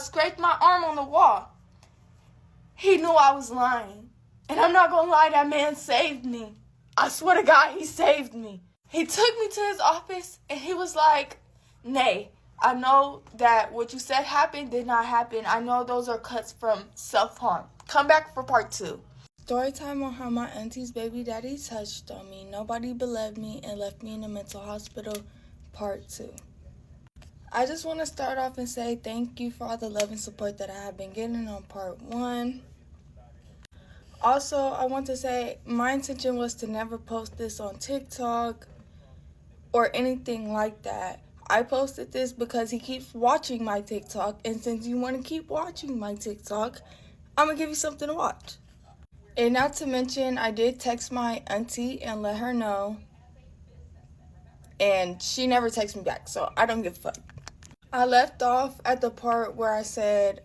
scraped my arm on the wall." He knew I was lying. And I'm not going to lie, that man saved me. I swear to God, he saved me. He took me to his office and he was like, "Nay, I know that what you said happened did not happen. I know those are cuts from self-harm. Come back for part 2. Story time on how my auntie's baby daddy touched on me. Nobody believed me and left me in a mental hospital, part 2. I just want to start off and say thank you for all the love and support that I have been getting on part 1. Also, I want to say my intention was to never post this on TikTok or anything like that. I posted this because he keeps watching my TikTok, and since you want to keep watching my TikTok, I'm going to give you something to watch. And not to mention, I did text my auntie and let her know, and she never texted me back, so I don't give a fuck. I left off at the part where I said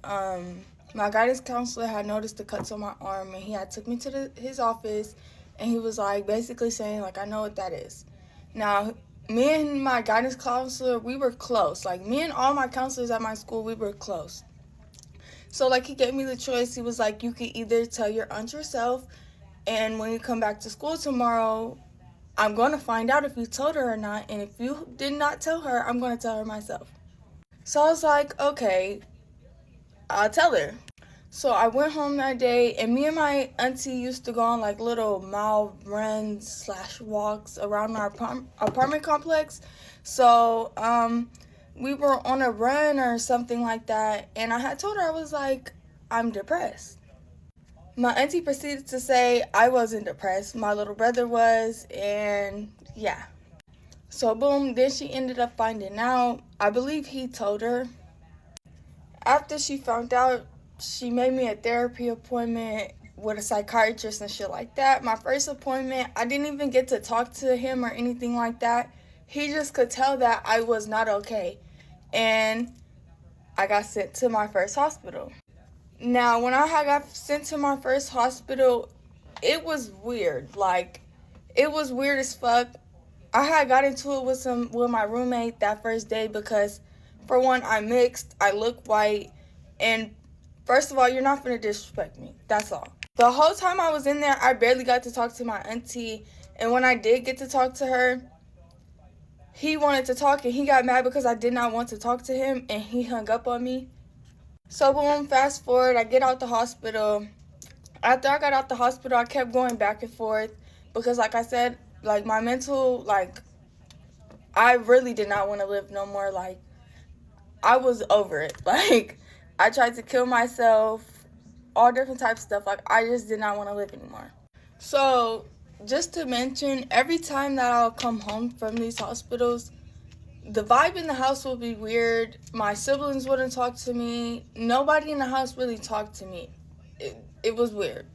my guidance counselor had noticed the cuts on my arm, and he had took me to his office, and he was like basically saying like, "I know what that is." Now, me and my guidance counselor, we were close. Like, me and all my counselors at my school, we were close. So, like, he gave me the choice. He was like, "You could either tell your aunt yourself, and when you come back to school tomorrow, I'm going to find out if you told her or not. And if you did not tell her, I'm going to tell her myself." So I was like, okay, I'll tell her. So I went home that day, and me and my auntie used to go on, like, little mile runs / walks around our apartment complex. So, we were on a run or something like that, and I had told her, I was like, "I'm depressed." My auntie proceeded to say I wasn't depressed, my little brother was, and yeah. So boom, then she ended up finding out. I believe he told her. After she found out, she made me a therapy appointment with a psychiatrist and shit like that. My first appointment, I didn't even get to talk to him or anything like that. He just could tell that I was not okay. And I got sent to my first hospital. Now, when I had got sent to my first hospital, it was weird. Like, it was weird as fuck. I had got into it with my roommate that first day because, for one, I'm mixed, I look white, and first of all, you're not gonna disrespect me. That's all. The whole time I was in there, I barely got to talk to my auntie, and when I did get to talk to her, he wanted to talk, and he got mad because I did not want to talk to him, and he hung up on me. So boom, fast forward, I get out the hospital. After I got out the hospital, I kept going back and forth because, like I said, like, my mental, like, I really did not want to live no more. Like, I was over it. Like, I tried to kill myself, all different types of stuff. Like, I just did not want to live anymore. So, just to mention, every time that I'll come home from these hospitals, the vibe in the house will be weird. My siblings wouldn't talk to me. Nobody in the house really talked to me. It was weird.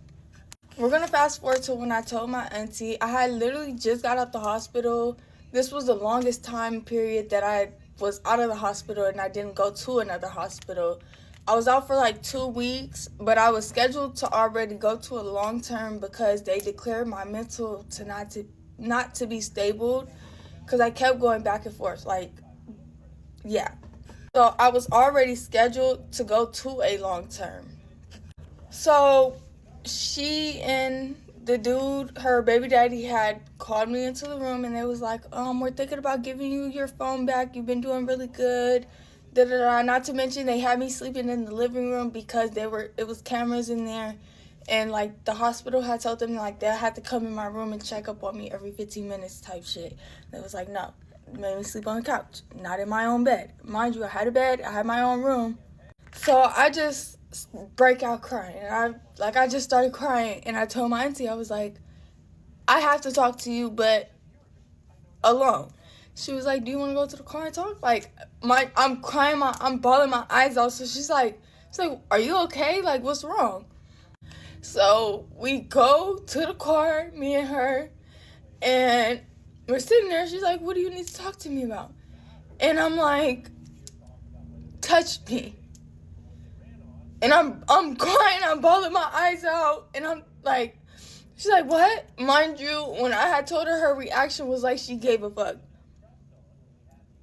We're going to fast forward to when I told my auntie. I had literally just got out the hospital this was the longest time period that I was out of the hospital and I didn't go to another hospital. I was out for like 2 weeks, but I was scheduled to already go to a long-term because they declared my mental to not to be stable because I kept going back and forth. Like, yeah. So I was already scheduled to go to a long-term. So she and the dude, her baby daddy, had called me into the room and they was like, we're thinking about giving you your phone back. You've been doing really good. Da-da-da. Not to mention they had me sleeping in the living room because it was cameras in there. And like the hospital had told them like they had to come in my room and check up on me every 15 minutes type shit. They was like, no, made me sleep on the couch, not in my own bed. Mind you, I had a bed, I had my own room. So I just break out crying. And I just started crying and I told my auntie, I was like, I have to talk to you, but alone. She was like, do you want to go to the car and talk? Like, I'm crying, I'm bawling my eyes out. So she's like, are you okay? Like, what's wrong? So we go to the car, me and her, and we're sitting there. She's like, what do you need to talk to me about? And I'm like, touch me. And I'm crying, I'm bawling my eyes out, and I'm like, she's like, what? Mind you, when I had told her reaction was like she gave a fuck.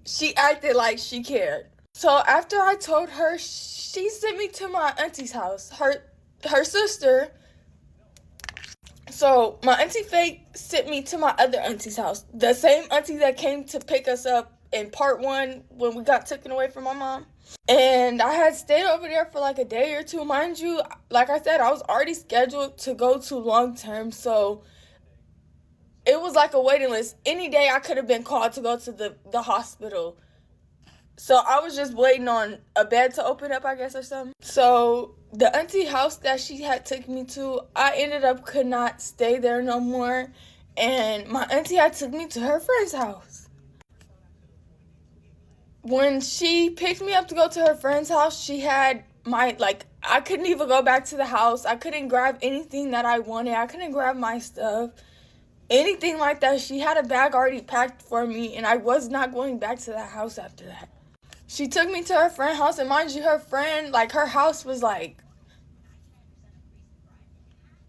She acted like she cared. So after I told her, she sent me to my auntie's house, her sister. So my auntie Faye sent me to my other auntie's house, the same auntie that came to pick us up in part 1 when we got taken away from my mom. And I had stayed over there for like a day or two. Mind you, like I said, I was already scheduled to go to long term, so it was like a waiting list. Any day I could have been called to go to the hospital. So I was just waiting on a bed to open up, I guess, or something. So the auntie house that she had took me to, I ended up could not stay there no more. And my auntie had took me to her friend's house. When she picked me up to go to her friend's house, she had I couldn't even go back to the house. I couldn't grab anything that I wanted. I couldn't grab my stuff. Anything like that. She had a bag already packed for me, and I was not going back to that house after that. She took me to her friend's house, and mind you, her friend, like, her house was, like,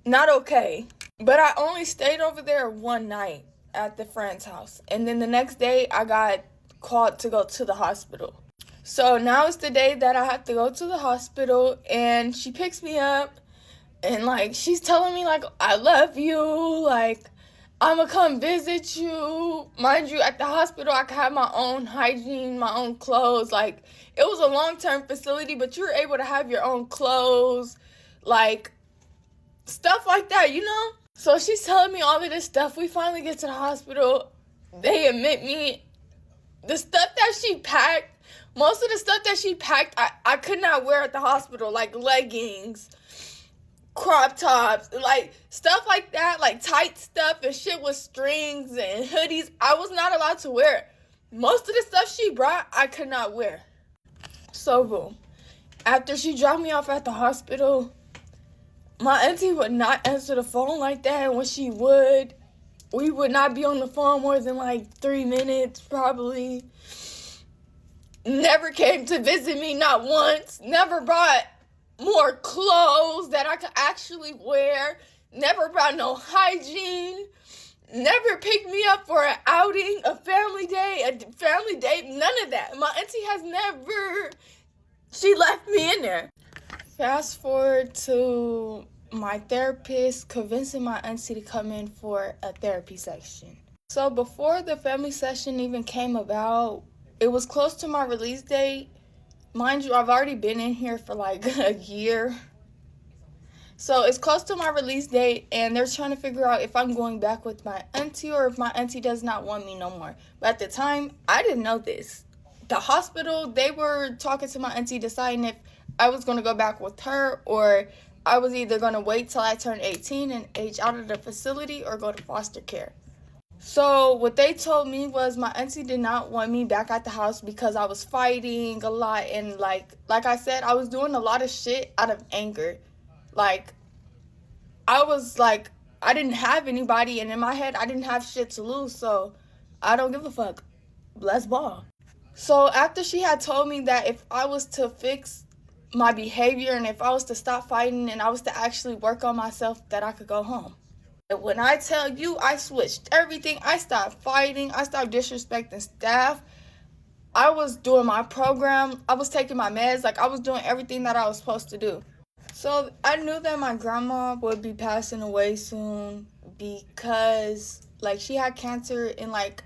not okay. But I only stayed over there one night at the friend's house. And then the next day, I got called to go to the hospital. So now it's the day that I have to go to the hospital, and she picks me up, and, like, she's telling me, like, I love you, like, I'm gonna come visit you. Mind you, at the hospital, I could have my own hygiene, my own clothes. Like, it was a long-term facility, but you were able to have your own clothes, like, stuff like that, you know? So she's telling me all of this stuff. We finally get to the hospital. They admit me. The stuff that she packed, most of the stuff that she packed, I could not wear at the hospital, like leggings, crop tops, like stuff like that, like tight stuff and shit with strings and hoodies. I was not allowed to wear it. Most of the stuff she brought, I could not wear. So boom. After she dropped me off at the hospital, my auntie would not answer the phone like that. And when she would, we would not be on the phone more than like 3 minutes probably. Never came to visit me, not once. Never brought more clothes that I could actually wear. Never brought no hygiene. Never picked me up for an outing, a family date, none of that. My auntie has never, she left me in there. Fast forward to my therapist convincing my auntie to come in for a therapy session. So before the family session even came about, it was close to my release date. Mind you, I've already been in here for like a year. So it's close to my release date, and they're trying to figure out if I'm going back with my auntie or if my auntie does not want me no more. But at the time, I didn't know this. The hospital, they were talking to my auntie, deciding if I was going to go back with her or I was either going to wait till I turned 18 and age out of the facility or go to foster care. So what they told me was my auntie did not want me back at the house because I was fighting a lot. And like I said, I was doing a lot of shit out of anger. Like, I was like, I didn't have anybody. And in my head, I didn't have shit to lose. So I don't give a fuck. Let's ball. So after she had told me that if I was to fix my behavior and if I was to stop fighting and I was to actually work on myself, that I could go home. And when I tell you, I switched everything. I stopped fighting. I stopped disrespecting staff. I was doing my program. I was taking my meds. Like, I was doing everything that I was supposed to do. So I knew that my grandma would be passing away soon because, like, she had cancer and, like,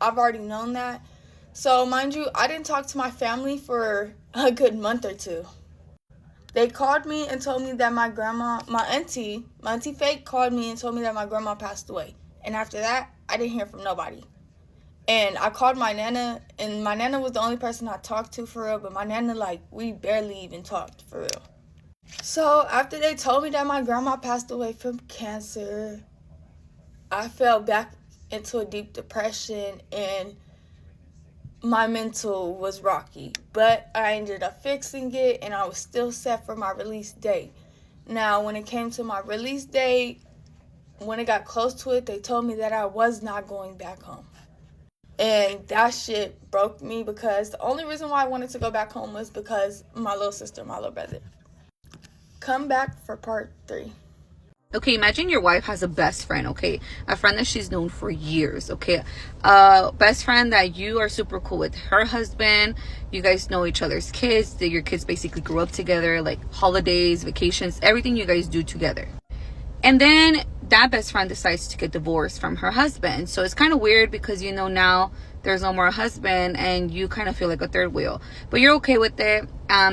I've already known that. So, mind you, I didn't talk to my family for a good month or two. They called me and told me that my auntie Faye called me and told me that my grandma passed away. And after that, I didn't hear from nobody. And I called my nana, and my nana was the only person I talked to for real, but my nana, like, we barely even talked for real. So after they told me that my grandma passed away from cancer, I fell back into a deep depression and my mental was rocky, but I ended up fixing it and I was still set for my release date. Now, when it came to my release date, when it got close to it, they told me that I was not going back home. And that shit broke me because the only reason why I wanted to go back home was because my little sister, my little brother. Come back for part 3. Okay, imagine your wife has a best friend, okay? A friend that she's known for years, okay? Best friend that you are super cool with her husband. You guys know each other's kids. Your kids basically grew up together, like holidays, vacations, everything you guys do together. And then that best friend decides to get divorced from her husband. So it's kind of weird because, you know, now there's no more husband and you kind of feel like a third wheel. But you're okay with it.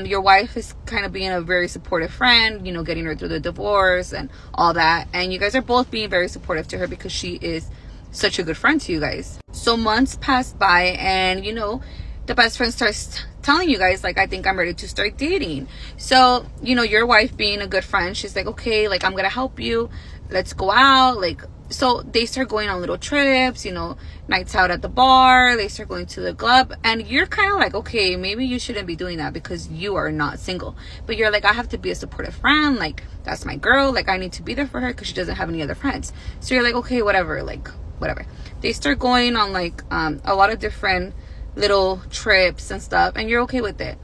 Your wife is kind of being a very supportive friend, you know, getting her through the divorce and all that. And you guys are both being very supportive to her because she is such a good friend to you guys. So months pass by and, you know, the best friend starts telling you guys, like, I think I'm ready to start dating. So, you know, your wife being a good friend, she's like, okay, like, I'm gonna help you. Let's go out. Like, so they start going on little trips, you know, nights out at the bar. They start going to the club. And you're kind of like, okay, maybe you shouldn't be doing that because you are not single. But you're like, I have to be a supportive friend. Like, that's my girl. Like, I need to be there for her because she doesn't have any other friends. So you're like, okay, whatever. Like, whatever. They start going on, like, a lot of different little trips and stuff. And you're okay with it.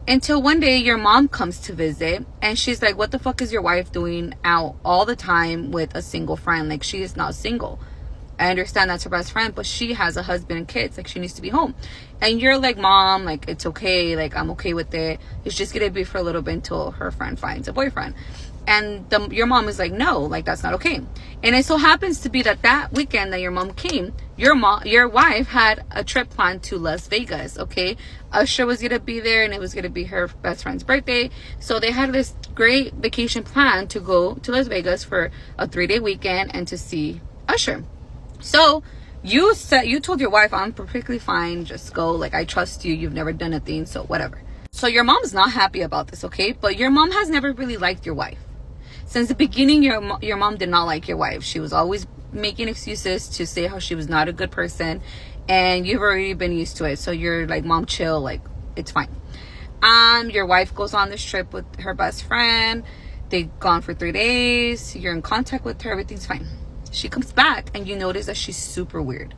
Until one day your mom comes to visit and she's like, what the fuck is your wife doing out all the time with a single friend? Like, she is not single. I understand that's her best friend, but she has a husband and kids. Like, she needs to be home. And you're like, Mom, like, it's okay. Like, I'm okay with it. It's just gonna be for a little bit until her friend finds a boyfriend. And your mom is like, no, like, that's not okay. And it so happens to be that weekend that your mom came, your wife had a trip planned to Las Vegas, okay? Usher was gonna be there and it was gonna be her best friend's birthday. So they had this great vacation plan to go to Las Vegas for a 3-day weekend and to see Usher. So you told your wife, I'm perfectly fine, just go. Like, I trust you. You've never done a thing, so whatever. So your mom's not happy about this, okay? But your mom has never really liked your wife. Since the beginning, your mom did not like your wife. She was always making excuses to say how she was not a good person. And you've already been used to it. So you're like, Mom, chill. Like, it's fine. Your wife goes on this trip with her best friend. They've gone for 3 days. You're in contact with her. Everything's fine. She comes back and you notice that she's super weird.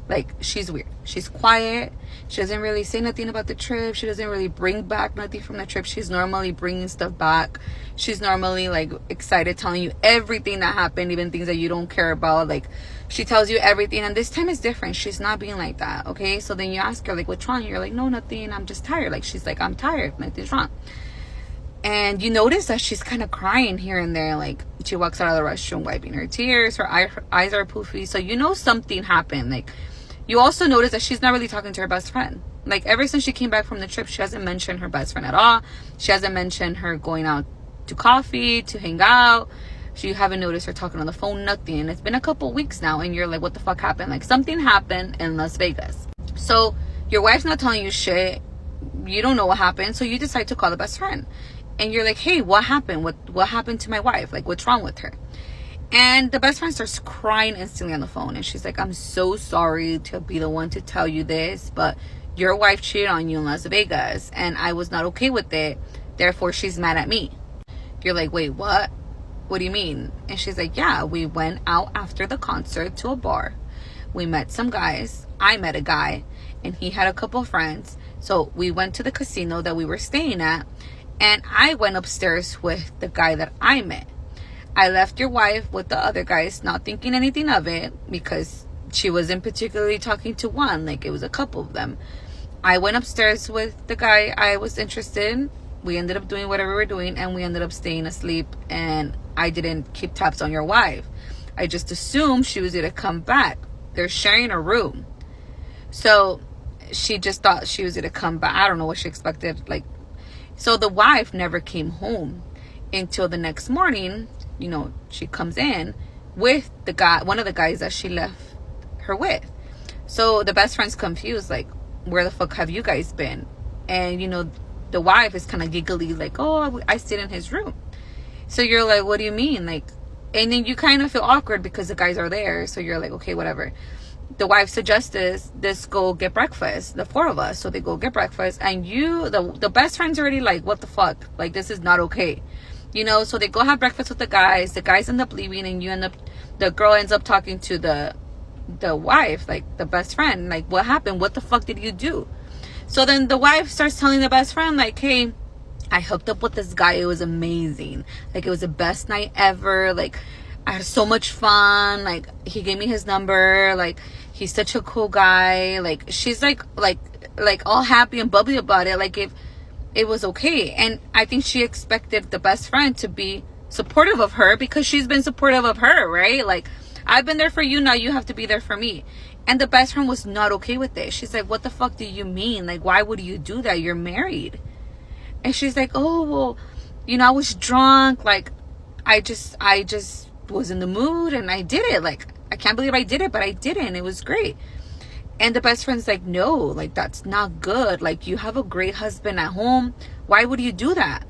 Like, she's weird. She's quiet. She doesn't really say nothing about the trip. She doesn't really bring back nothing from the trip. She's normally bringing stuff back. She's normally, like, excited, telling you everything that happened, even things that you don't care about. Like, she tells you everything. And this time is different. She's not being like that, okay? So then you ask her, like, what's wrong? You're like, no, nothing. I'm just tired. Like, she's like, I'm tired. Nothing's wrong. And you notice that she's kind of crying here and there. Like, she walks out of the restroom wiping her tears. Her eyes are poofy. So you know something happened. Like, you also notice that she's not really talking to her best friend. Like, ever since she came back from the trip, she hasn't mentioned her best friend at all. She hasn't mentioned her going out to coffee, to hang out. You haven't noticed her talking on the phone, nothing. And it's been a couple weeks now, and you're like, what the fuck happened? Like, something happened in Las Vegas. So your wife's not telling you shit. You don't know what happened, so you decide to call the best friend. And you're like, hey, what happened? What happened to my wife? Like, what's wrong with her? And the best friend starts crying instantly on the phone. And she's like, I'm so sorry to be the one to tell you this, but your wife cheated on you in Las Vegas, and I was not okay with it. Therefore, she's mad at me. You're like, wait, what? What do you mean? And she's like, yeah, we went out after the concert to a bar. we met some guys. I met a guy, and he had a couple of friends. So we went to the casino that we were staying at, and I went upstairs with the guy that I met. I left your wife with the other guys, not thinking anything of it, because she wasn't particularly talking to one, like it was a couple of them. I went upstairs with the guy I was interested in. We ended up doing whatever we were doing, and we ended up staying asleep, and I didn't keep tabs on your wife. I just assumed she was going to come back. They're sharing a room. So she just thought she was going to come back. I don't know what she expected. Like, so the wife never came home until the next morning. You know, she comes in with the guy, one of the guys that she left her with. So the best friend's confused, like, where the fuck have you guys been? And, you know, the wife is kind of giggly, like, oh, I stayed in his room. So you're like, what do you mean? Like, and then you kind of feel awkward because the guys are there. So you're like, okay, whatever. The wife suggests this go get breakfast, the four of us. So they go get breakfast, and the best friend's already like, what the fuck? Like, this is not okay. You know, so they go have breakfast with the guys. The guys end up leaving, and the girl ends up talking to the wife, like the best friend, like, what happened? What the fuck did you do? So then the wife starts telling the best friend, like, hey, I hooked up with this guy. It was amazing. Like, it was the best night ever. Like, I had so much fun. Like, he gave me his number. Like, he's such a cool guy. Like, she's like all happy and bubbly about it. Like, if it was okay. And I think she expected the best friend to be supportive of her, because she's been supportive of her, right? Like, I've been there for you, now you have to be there for me. And the best friend was not okay with it. She's like, what the fuck do you mean? Like, why would you do that? You're married. And she's like, oh, well, you know, I was drunk. Like, I just was in the mood, and I did it. Like, I can't believe I did it, but I didn't. It was great. And the best friend's like, no, like, that's not good. Like, you have a great husband at home. Why would you do that?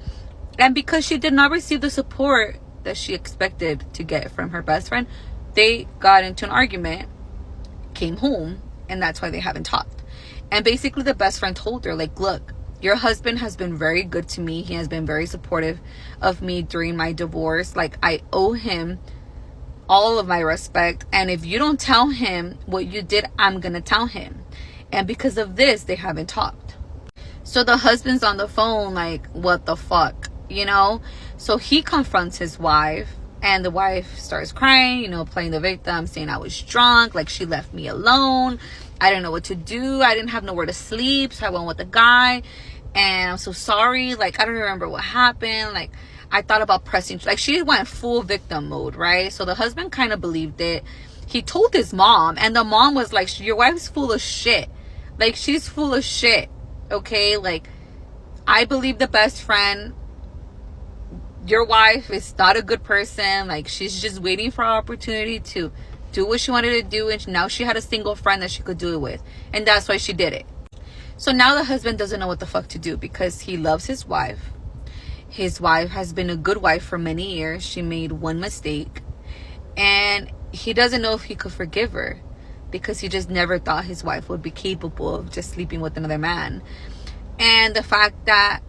And because she did not receive the support that she expected to get from her best friend, they got into an argument, came home, and that's why they haven't talked. And basically the best friend told her, like, look, your husband has been very good to me. He has been very supportive of me during my divorce. Like, I owe him all of my respect. And if you don't tell him what you did, I'm going to tell him. And because of this, they haven't talked. So the husband's on the phone like, what the fuck, you know? So he confronts his wife, and the wife starts crying, you know, playing the victim, saying I was drunk, like she left me alone. I didn't know what to do. I didn't have nowhere to sleep, so I went with the guy. And I'm so sorry. Like, I don't remember what happened. Like, I thought about pressing. Like, she went full victim mode, right? So the husband kind of believed it. He told his mom, and the mom was like, your wife's full of shit. Like, she's full of shit, okay? Like, I believe the best friend. Your wife is not a good person. Like, she's just waiting for an opportunity to do what she wanted to do, and now she had a single friend that she could do it with, and that's why she did it. So now the husband doesn't know what the fuck to do, because he loves his wife. His wife has been a good wife for many years. She made one mistake, and he doesn't know if he could forgive her, because he just never thought his wife would be capable of just sleeping with another man. And the fact that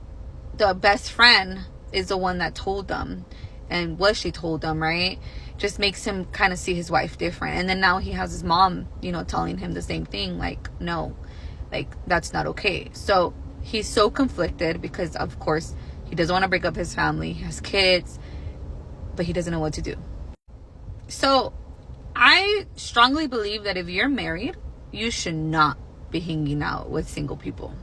the best friend is the one that told them, and what she told them, right, just makes him kind of see his wife different. And then now he has his mom, you know, telling him the same thing, like, no, like, that's not okay. So he's so conflicted, because of course he doesn't want to break up his family. He has kids, but he doesn't know what to do. So I strongly believe that if you're married, you should not be hanging out with single people.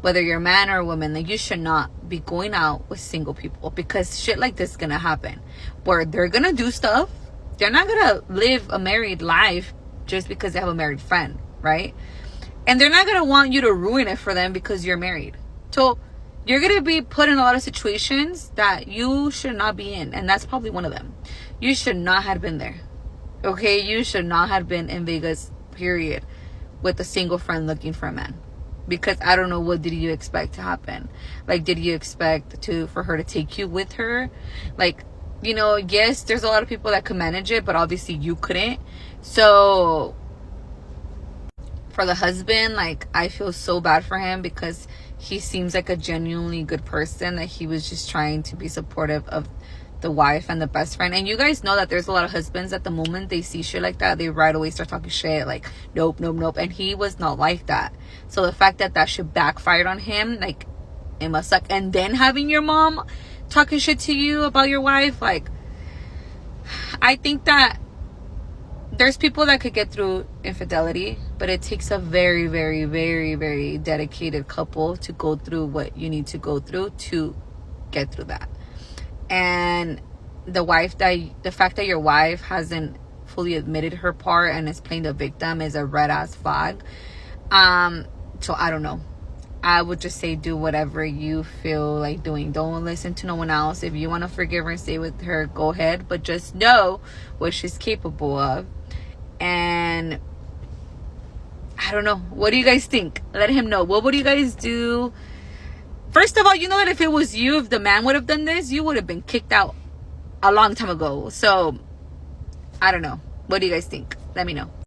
Whether you're a man or a woman, like, you should not be going out with single people, because shit like this is gonna happen, where they're gonna do stuff. They're not gonna live a married life just because they have a married friend, right? And they're not gonna want you to ruin it for them because you're married. So you're gonna be put in a lot of situations that you should not be in, and that's probably one of them. You should not have been there, okay? You should not have been in Vegas, period, with a single friend looking for a man. Because I don't know, what did you expect to happen? Like, did you expect for her to take you with her? Like, you know, yes, there's a lot of people that could manage it, but obviously you couldn't. So for the husband, like, I feel so bad for him, because he seems like a genuinely good person, that he was just trying to be supportive of the wife and the best friend. And you guys know that there's a lot of husbands at the moment they see shit like that, they right away start talking shit like nope. And he was not like that. So the fact that shit backfired on him, like, it must suck. And then having your mom talking shit to you about your wife, like, I think that there's people that could get through infidelity, but it takes a very, very, very, very dedicated couple to go through what you need to go through to get through that. And the fact that your wife hasn't fully admitted her part and is playing the victim is a red ass flag. So I don't know. I would just say do whatever you feel like doing. Don't listen to no one else. If you want to forgive her and stay with her, go ahead. But just know what she's capable of. And I don't know. What do you guys think? Let him know. What would you guys do? First of all, you know that if it was you, if the man would have done this, you would have been kicked out a long time ago. So I don't know. What do you guys think? Let me know.